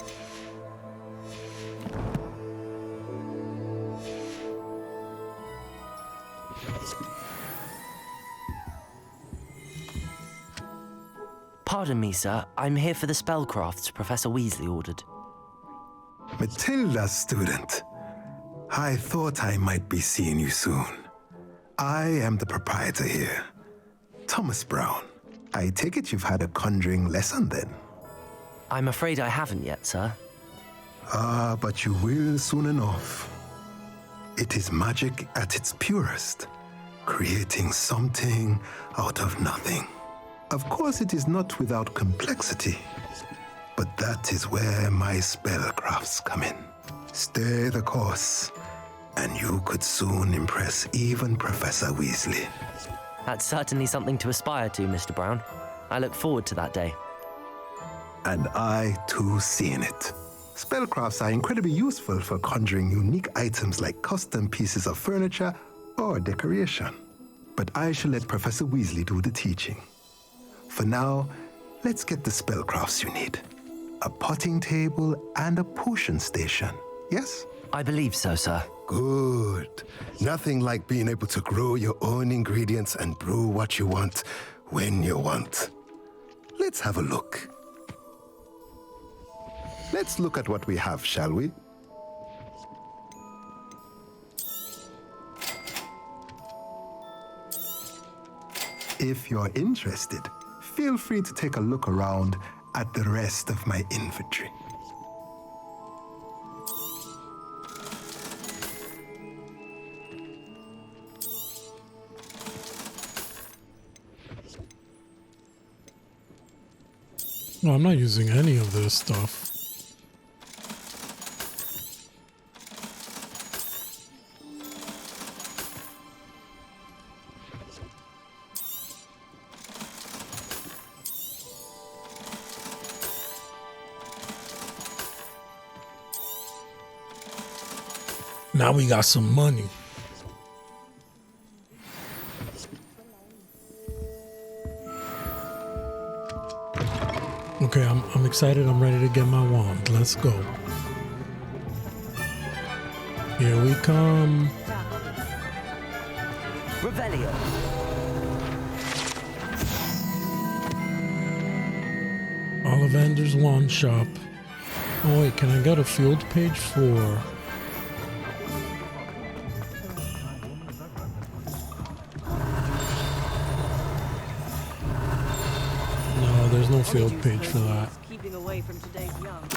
Pardon me, sir. I'm here for the spellcrafts Professor Weasley ordered. Matilda's student. I thought I might be seeing you soon. I am the proprietor here, Thomas Brown. I take it you've had a conjuring lesson then? I'm afraid I haven't yet, sir. Ah, but you will soon enough. It is magic at its purest, creating something out of nothing. Of course, it is not without complexity, but that is where my spellcrafts come in. Stay the course, and you could soon impress even Professor Weasley. That's certainly something to aspire to, Mr. Brown. I look forward to that day. And I, too, seen it. Spellcrafts are incredibly useful for conjuring unique items like custom pieces of furniture or decoration. But I shall let Professor Weasley do the teaching. For now, let's get the spellcrafts you need. A potting table and a potion station, yes? I believe so, sir. Good. Nothing like being able to grow your own ingredients and brew what you want when you want. Let's have a look. Let's look at what we have, shall we? If you're interested, feel free to take a look around at the rest of my inventory. No, I'm not using any of this stuff. Now we got some money. Okay, I'm excited. I'm ready to get my wand. Let's go. Here we come. Revelio. Ollivander's Wand Shop. Oh wait, can I get a field page for... No, there's no field page for that. Keeping away from today's young.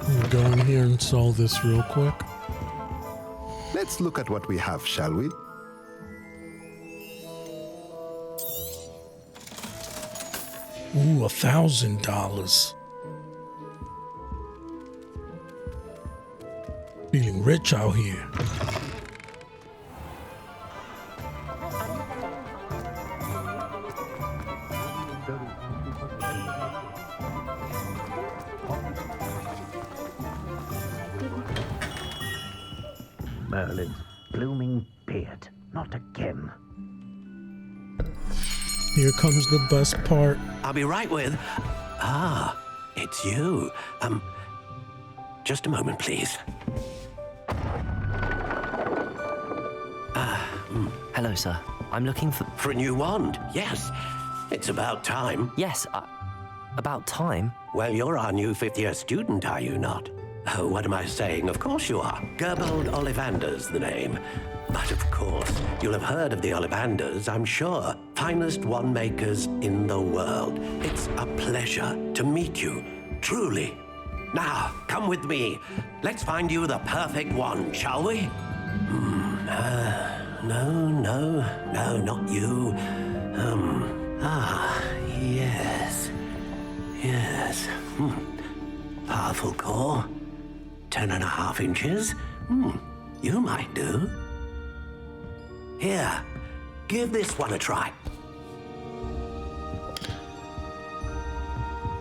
We'll go in here and solve this real quick. Let's look at what we have, shall we? Ooh, $1,000. Feeling rich out here. Merlin's blooming beard. Not again. Here comes the best part. I'll be right with... Ah, it's you. Just a moment, please. Hello, sir. I'm looking for... For a new wand, yes. It's about time. Yes, about time? Well, you're our new fifth-year student, are you not? Oh, what am I saying? Of course you are. Gerbold Ollivander's the name. But of course, you'll have heard of the Ollivanders, I'm sure. Finest wand makers in the world. It's a pleasure to meet you, truly. Now, come with me. Let's find you the perfect wand, shall we? No, not you. Yes. Powerful core. 10.5 inches. You might do. Here, give this one a try.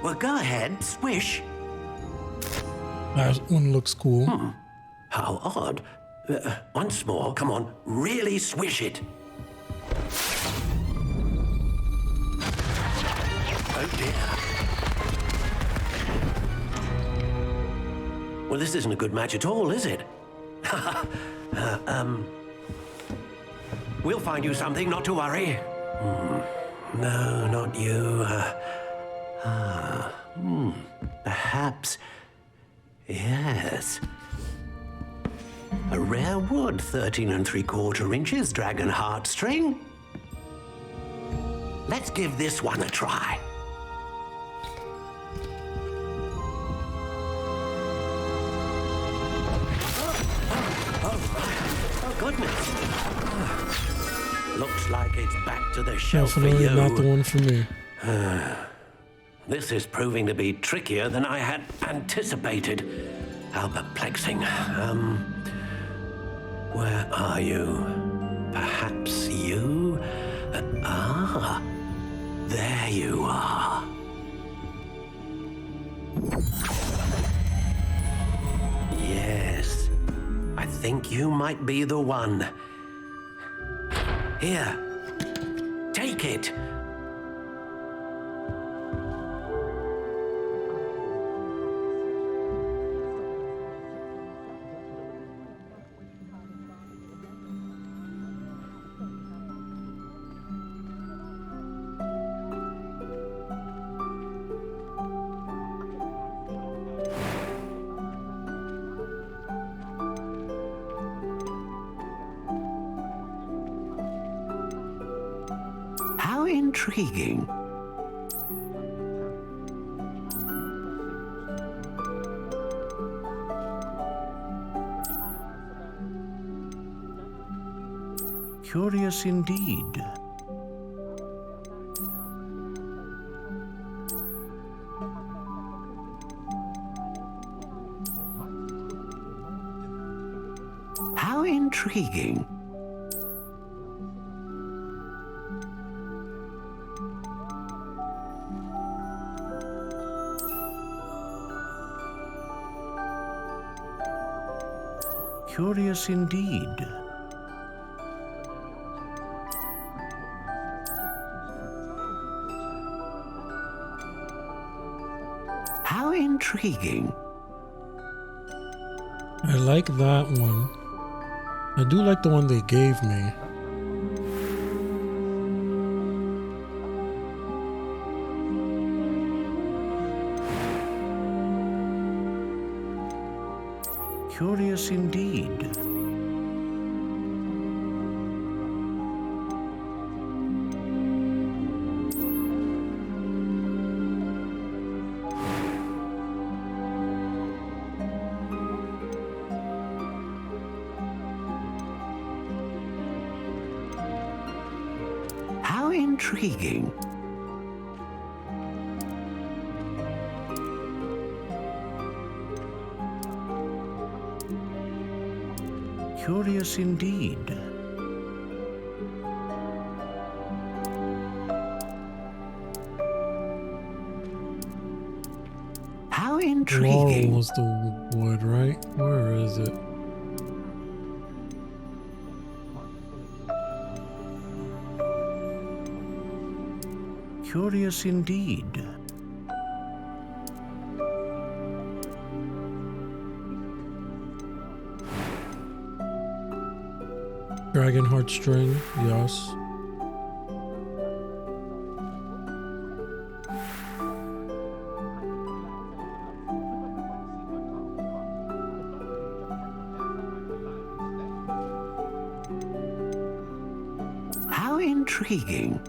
Well, go ahead, swish. That one looks cool. How odd. Once more, come on, really swish it. Oh dear. Well, this isn't a good match at all, is it? We'll find you something, not to worry. No, not you. Perhaps. Yes. A rare wood, 13 3/4 inches, dragon heartstring. Let's give this one a try. Oh, goodness. Looks like it's back to the shelf for Definitely you. not the one for me. This is proving to be trickier than I had anticipated. How perplexing. Where are you? Perhaps you? There you are. Yes, I think you might be the one. Here, take it. How intriguing. Curious indeed. How intriguing. Curious indeed. How intriguing. I like that one. I do like the one they gave me. Curious indeed. How intriguing. Curious indeed. How intriguing. Laurel was the wood, right? Where is it? Curious indeed. Dragon heartstring, yes. How intriguing.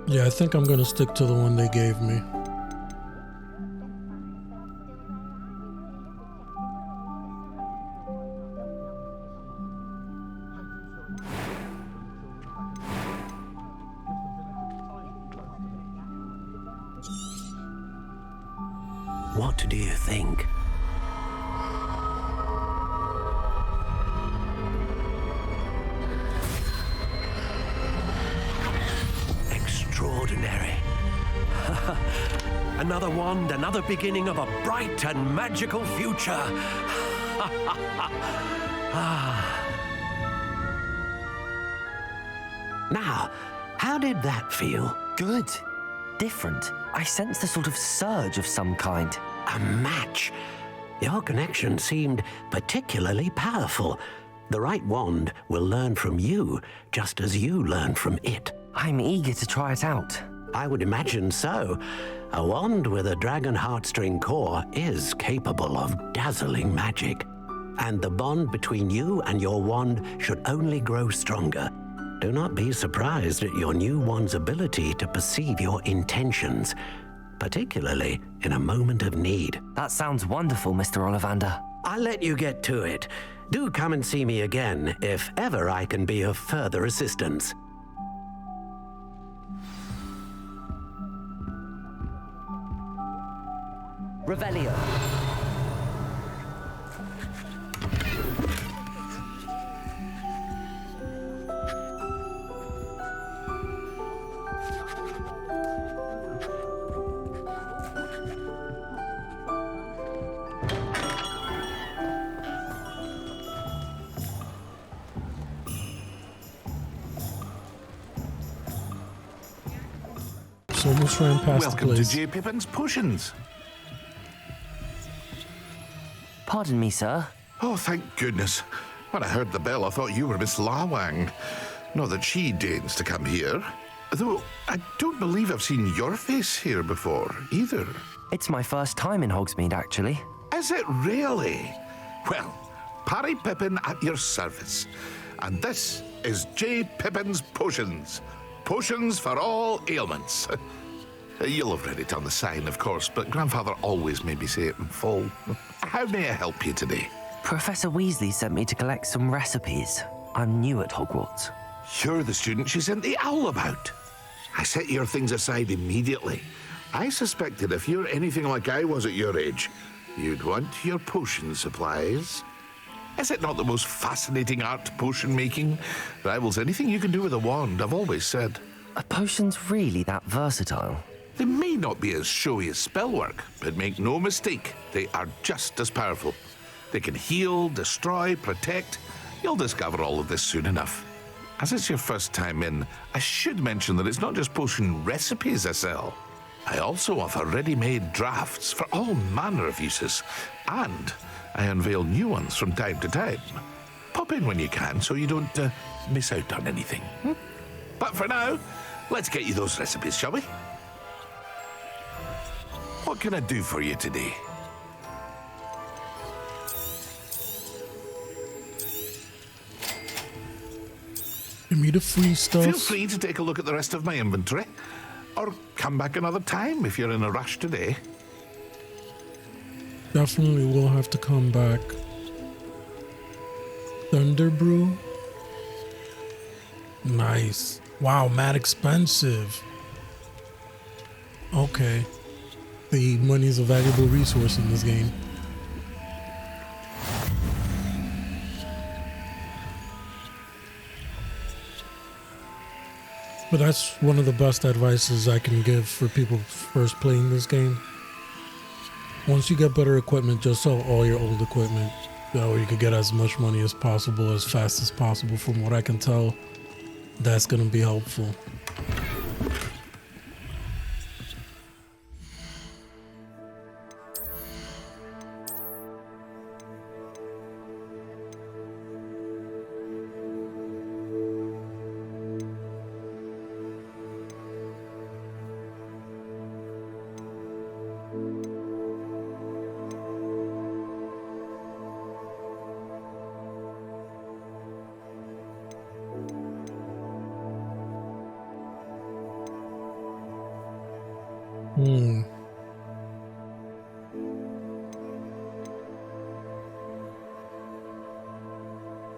Yeah, I think I'm gonna stick to the one they gave me. What do you think? Extraordinary. Another wand, another beginning of a bright and magical future. Now, how did that feel? Good. Different. I sensed a sort of surge of some kind. A match. Your connection seemed particularly powerful. The right wand will learn from you, just as you learn from it. I'm eager to try it out. I would imagine so. A wand with a dragon heartstring core is capable of dazzling magic. And the bond between you and your wand should only grow stronger. Do not be surprised at your new wand's ability to perceive your intentions, particularly in a moment of need. That sounds wonderful, Mr. Ollivander. I'll let you get to it. Do come and see me again if ever I can be of further assistance. Revelio. So almost ran past Welcome the place. to J. Pippin's Potions. Pardon me, sir. Oh, thank goodness. When I heard the bell, I thought you were Miss Lawang. Not that she deigns to come here. Though I don't believe I've seen your face here before, either. It's my first time in Hogsmeade, actually. Is it really? Well, Parry Pippin at your service. And this is J. Pippin's Potions. Potions for all ailments. You'll have read it on the sign, of course, but Grandfather always made me say it in full. How may I help you today? Professor Weasley sent me to collect some recipes. I'm new at Hogwarts. You're the student she sent the owl about. I set your things aside immediately. I suspected if you're anything like I was at your age, you'd want your potion supplies. Is it not the most fascinating art, potion making? Rivals anything you can do with a wand, I've always said. Are potions really that versatile? They may not be as showy as spellwork, but make no mistake, they are just as powerful. They can heal, destroy, protect. You'll discover all of this soon enough. As it's your first time in, I should mention that it's not just potion recipes I sell. I also offer ready-made drafts for all manner of uses, and I unveil new ones from time to time. Pop in when you can so you don't miss out on anything. But for now, let's get you those recipes, shall we? What can I do for you today? Give me the free stuff. Feel free to take a look at the rest of my inventory, or come back another time if you're in a rush today. Definitely will have to come back. Thunder Brew. Nice. Wow, mad expensive. Okay. The money is a valuable resource in this game. But that's one of the best advices I can give for people first playing this game. Once you get better equipment, just sell all your old equipment. That way you can get as much money as possible, as fast as possible. From what I can tell, that's going to be helpful.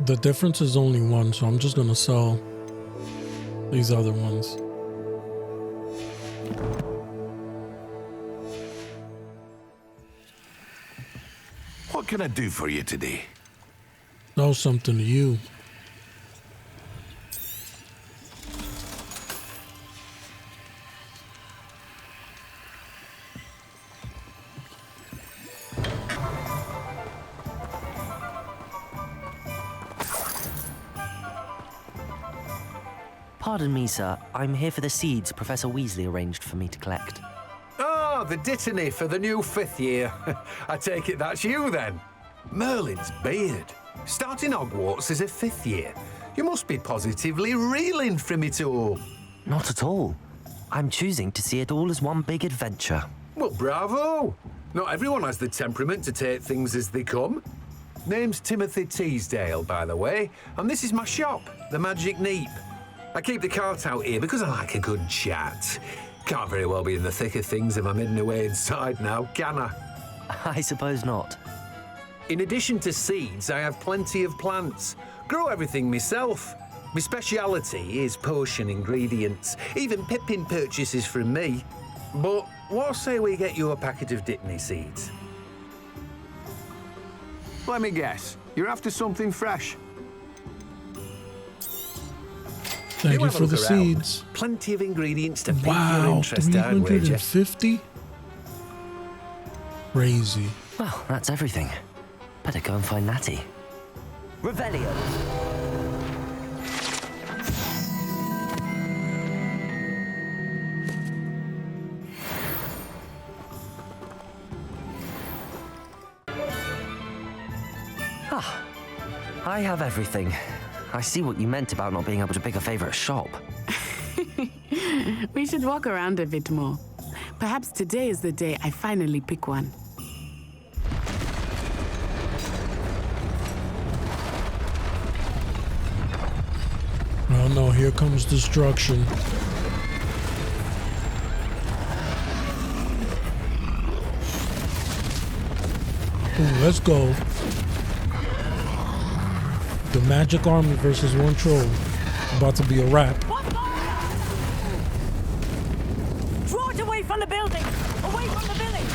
The difference is only one, so I'm just gonna sell these other ones. What can I do for you today? Sell something to you. Pardon me, sir. I'm here for the seeds Professor Weasley arranged for me to collect. Ah, the dittany for the new 5th year. I take it that's you, then. Merlin's beard. Starting Hogwarts as a 5th year. You must be positively reeling from it all. Not at all. I'm choosing to see it all as one big adventure. Well, bravo. Not everyone has the temperament to take things as they come. Name's Timothy Teasdale, by the way, and this is my shop, the Magic Neep. I keep the cart out here because I like a good chat. Can't very well be in the thick of things if I'm hidden away inside now, can I? I suppose not. In addition to seeds, I have plenty of plants. Grow everything myself. My speciality is potion ingredients. Even Pippin purchases from me. But what say we get you a packet of Dittany seeds? Let me guess. You're after something fresh. Thank you for the seeds. Plenty of ingredients to pique your Wow, interest, I'd wager. 350? Crazy. Well, that's everything. Better go and find Natty. Revelio. Ah, I have everything. I see what you meant about not being able to pick a favorite shop. We should walk around a bit more. Perhaps today is the day I finally pick one. Oh no, here comes destruction. Ooh, let's go. The magic army versus one troll. About to be a wrap. Draw it away from the building! Away from the village!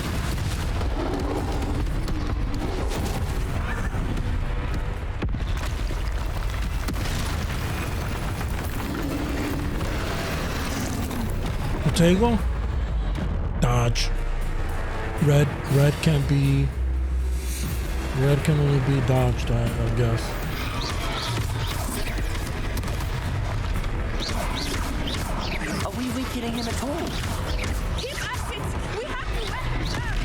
Potato? Dodge. Red can't be... Red can only be dodged, I guess. Are we weakening him at all? Keep at it! We have to let him down!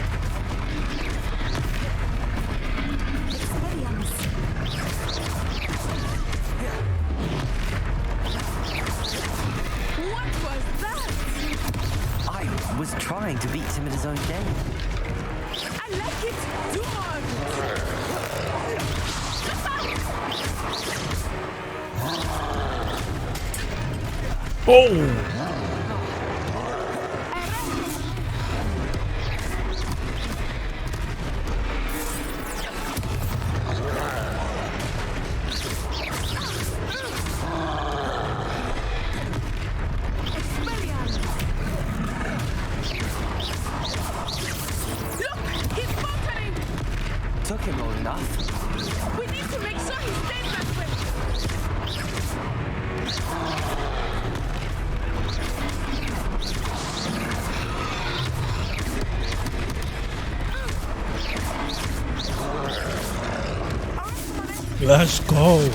What was that? I was trying to beat him at his own game. I like it! Do more of it! Oh! Took him long enough. We need to make sure he stays that way! Let's go.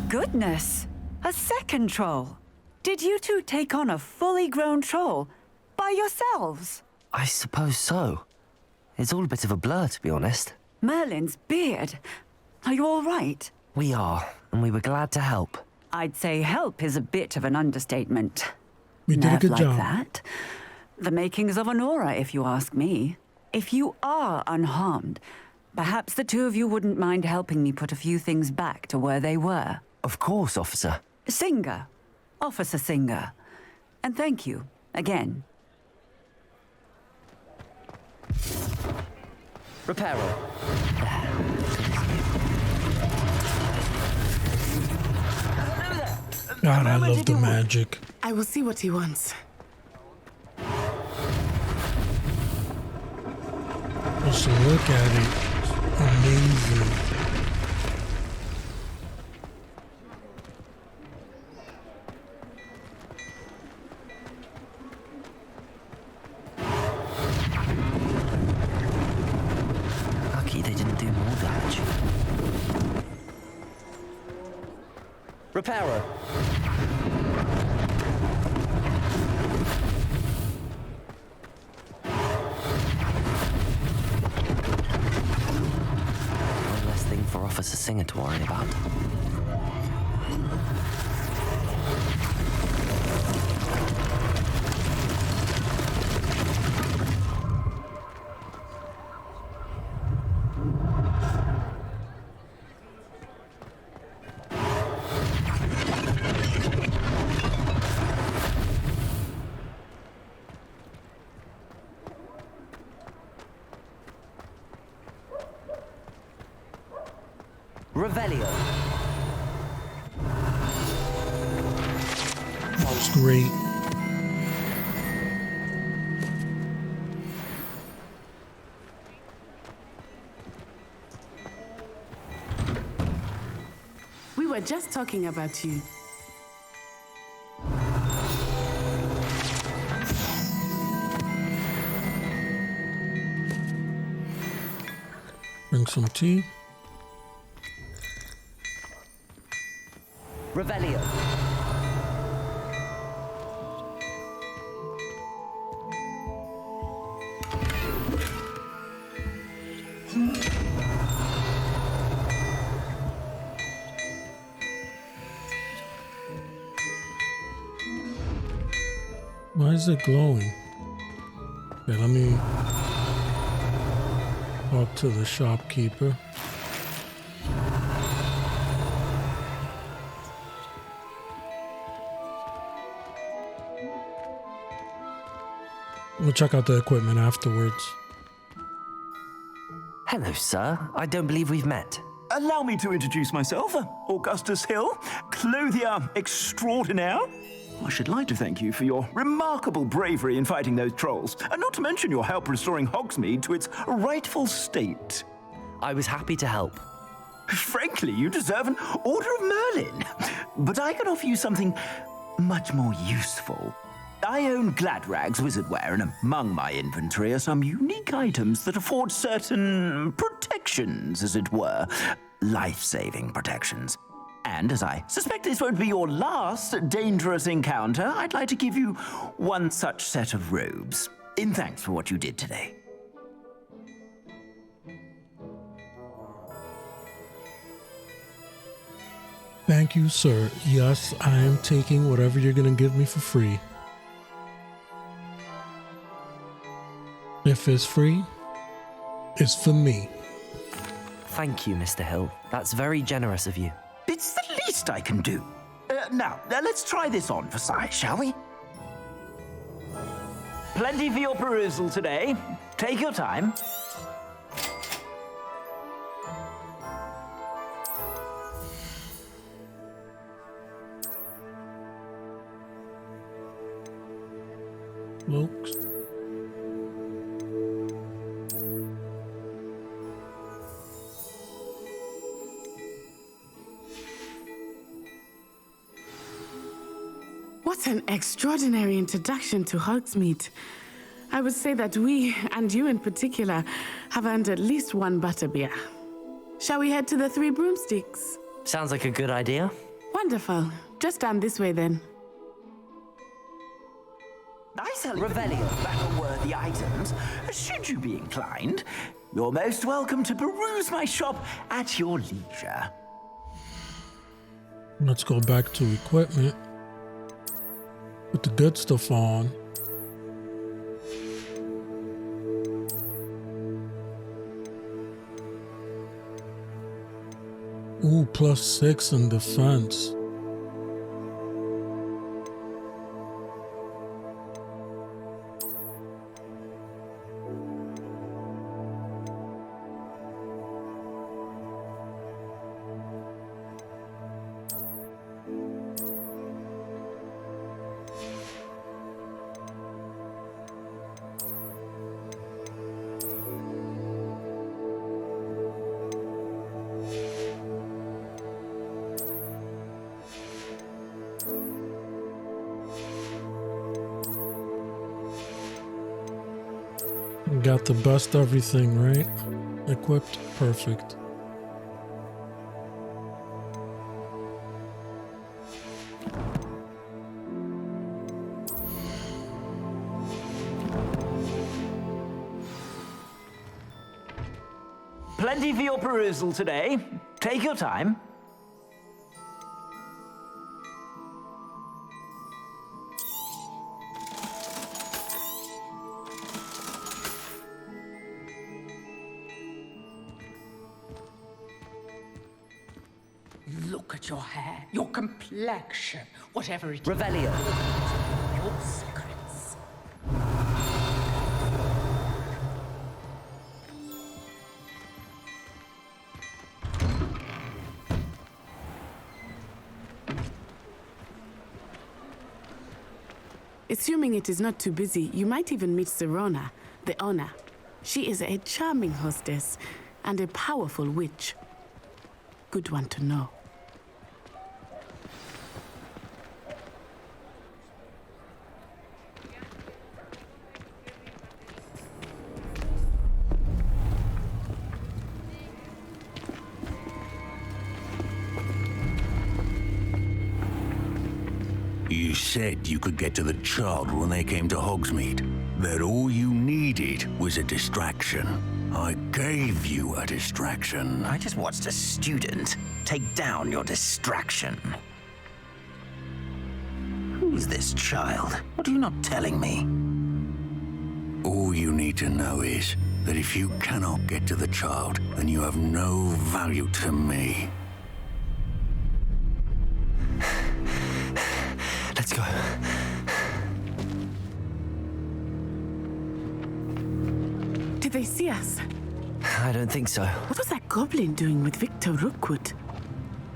Goodness! A second troll! Did you two take on a fully grown troll by yourselves? I suppose so. It's all a bit of a blur, to be honest. Merlin's beard. Are you all right? We are, and we were glad to help. I'd say help is a bit of an understatement. We did a Nerve good like job. that. The makings of an aura, if you ask me. If you are unharmed, perhaps the two of you wouldn't mind helping me put a few things back to where they were. Of course, officer. Singer. Officer Singer. And thank you, again. Reparo. God, I love the magic. I will see what he wants. Just look at it. Amazing. Lucky they didn't do more damage. Reparo. One less thing for Officer Singer to worry about. Revelio. That was great. We were just talking about you. Bring some tea. Revelio. Why is it glowing? Okay, let me talk to the shopkeeper. We'll check out the equipment afterwards. Hello, sir. I don't believe we've met. Allow me to introduce myself, Augustus Hill, clothier extraordinaire. I should like to thank you for your remarkable bravery in fighting those trolls, and not to mention your help restoring Hogsmeade to its rightful state. I was happy to help. Frankly, you deserve an Order of Merlin. But I can offer you something much more useful. I own Gladrag's wizardware, and among my inventory are some unique items that afford certain protections, as it were. Life-saving protections. And as I suspect this won't be your last dangerous encounter, I'd like to give you one such set of robes, in thanks for what you did today. Thank you, sir. Yes, I am taking whatever you're gonna give me for free. If it's free, it's for me. Thank you, Mr. Hill. That's very generous of you. It's the least I can do. Now, let's try this on for size, shall we? Plenty for your perusal today. Take your time. Folks. What an extraordinary introduction to Hogsmeade. I would say that we, and you in particular, have earned at least one butterbeer. Shall we head to the Three Broomsticks? Sounds like a good idea. Wonderful. Just down this way then. I sell Revelio battle-worthy items. Should you be inclined, you're most welcome to peruse my shop at your leisure. Let's go back to equipment. Put the good stuff on. Ooh, +6 in defense. Got the best everything, right? Equipped, perfect. Plenty for your perusal today. Take your time. Look at your hair, your complexion, whatever it is. Revelio. Your secrets. Assuming it is not too busy, you might even meet Serona, the owner. She is a charming hostess and a powerful witch. Good one to know. You said you could get to the child when they came to Hogsmeade. That all you needed was a distraction. I gave you a distraction. I just watched a student take down your distraction. Who's this child? What are you not telling me? All you need to know is that if you cannot get to the child, then you have no value to me. Let's go. Did they see us? I don't think so. What was that goblin doing with Victor Rookwood?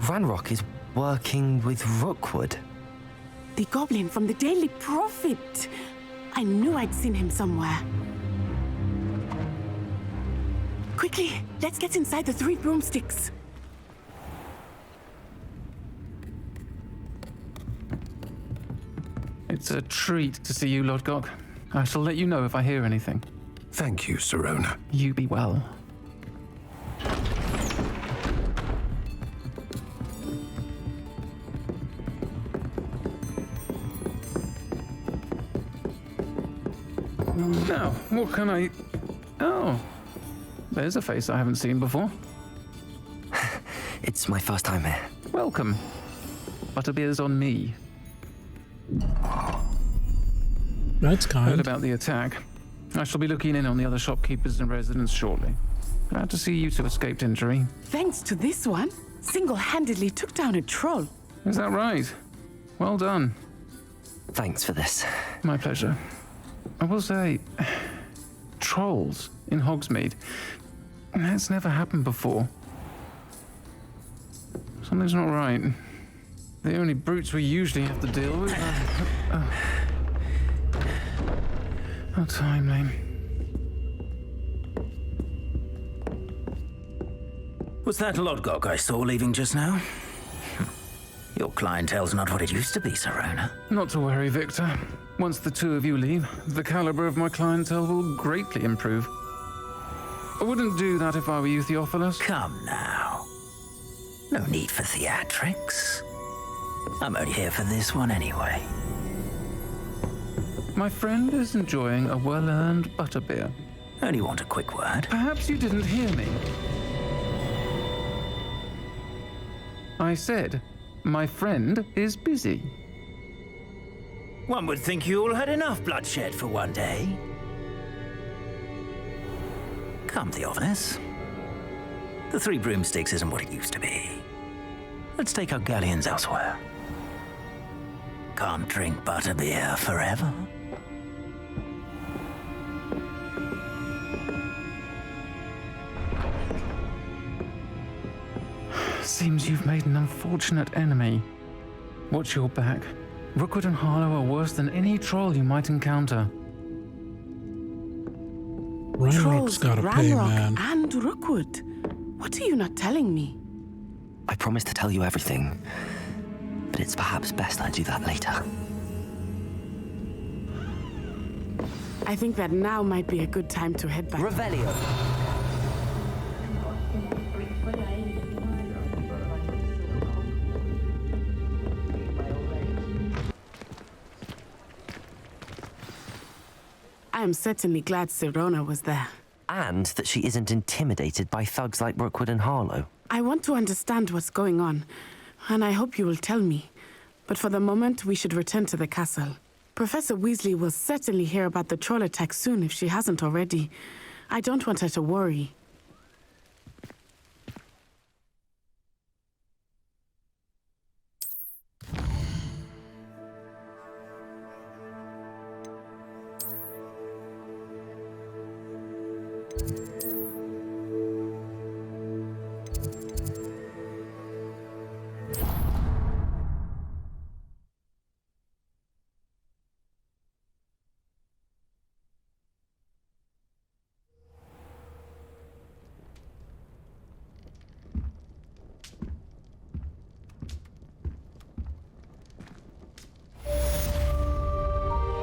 Ranrock is working with Rookwood. The goblin from the Daily Prophet. I knew I'd seen him somewhere. Quickly, let's get inside the 3 broomsticks. It's a treat to see you, Lodgok. I shall let you know if I hear anything. Thank you, Sirona. You be well. Now, what can I... Oh, there's a face I haven't seen before. It's my first time here. Welcome. Butterbeer's on me. That's kind. Heard about the attack. I shall be looking in on the other shopkeepers and residents shortly. Glad to see you two escaped injury. Thanks to this one, single-handedly took down a troll. Is that right? Well done. Thanks for this. My pleasure. I will say, trolls in Hogsmeade. That's never happened before. Something's not right. The only brutes we usually have to deal with are... How timely. Was that Lodgok I saw leaving just now? Your clientele's not what it used to be, Sirona. Not to worry, Victor. Once the two of you leave, the caliber of my clientele will greatly improve. I wouldn't do that if I were you, Theophilus. Come now. No need for theatrics. I'm only here for this one anyway. My friend is enjoying a well-earned butterbeer. Only want a quick word. Perhaps you didn't hear me. I said, my friend is busy. One would think you all had enough bloodshed for one day. Come, Theophilus. The 3 broomsticks isn't what it used to be. Let's take our galleons elsewhere. Can't drink butterbeer forever. Seems you've made an unfortunate enemy. Watch your back. Rookwood and Harlow are worse than any troll you might encounter. Ranrock's gotta pay, man. And Rookwood. What are you not telling me? I promised to tell you everything, but it's perhaps best I do that later. I think that now might be a good time to head back. Revelio. I am certainly glad Sirona was there. And that she isn't intimidated by thugs like Rookwood and Harlow. I want to understand what's going on, and I hope you will tell me. But for the moment, we should return to the castle. Professor Weasley will certainly hear about the troll attack soon if she hasn't already. I don't want her to worry.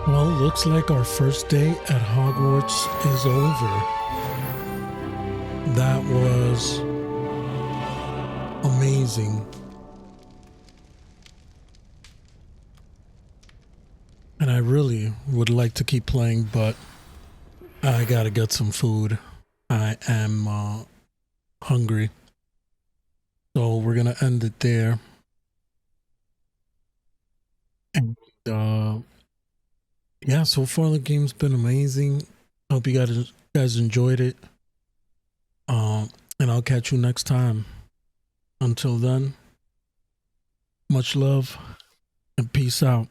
Well, looks like our first day at Hogwarts is over. That was amazing. And I really would like to keep playing, but I gotta get some food. I am hungry. So we're gonna end it there. And yeah, so far the game's been amazing. Hope you guys enjoyed it. And I'll catch you next time. Until then, much love and peace out.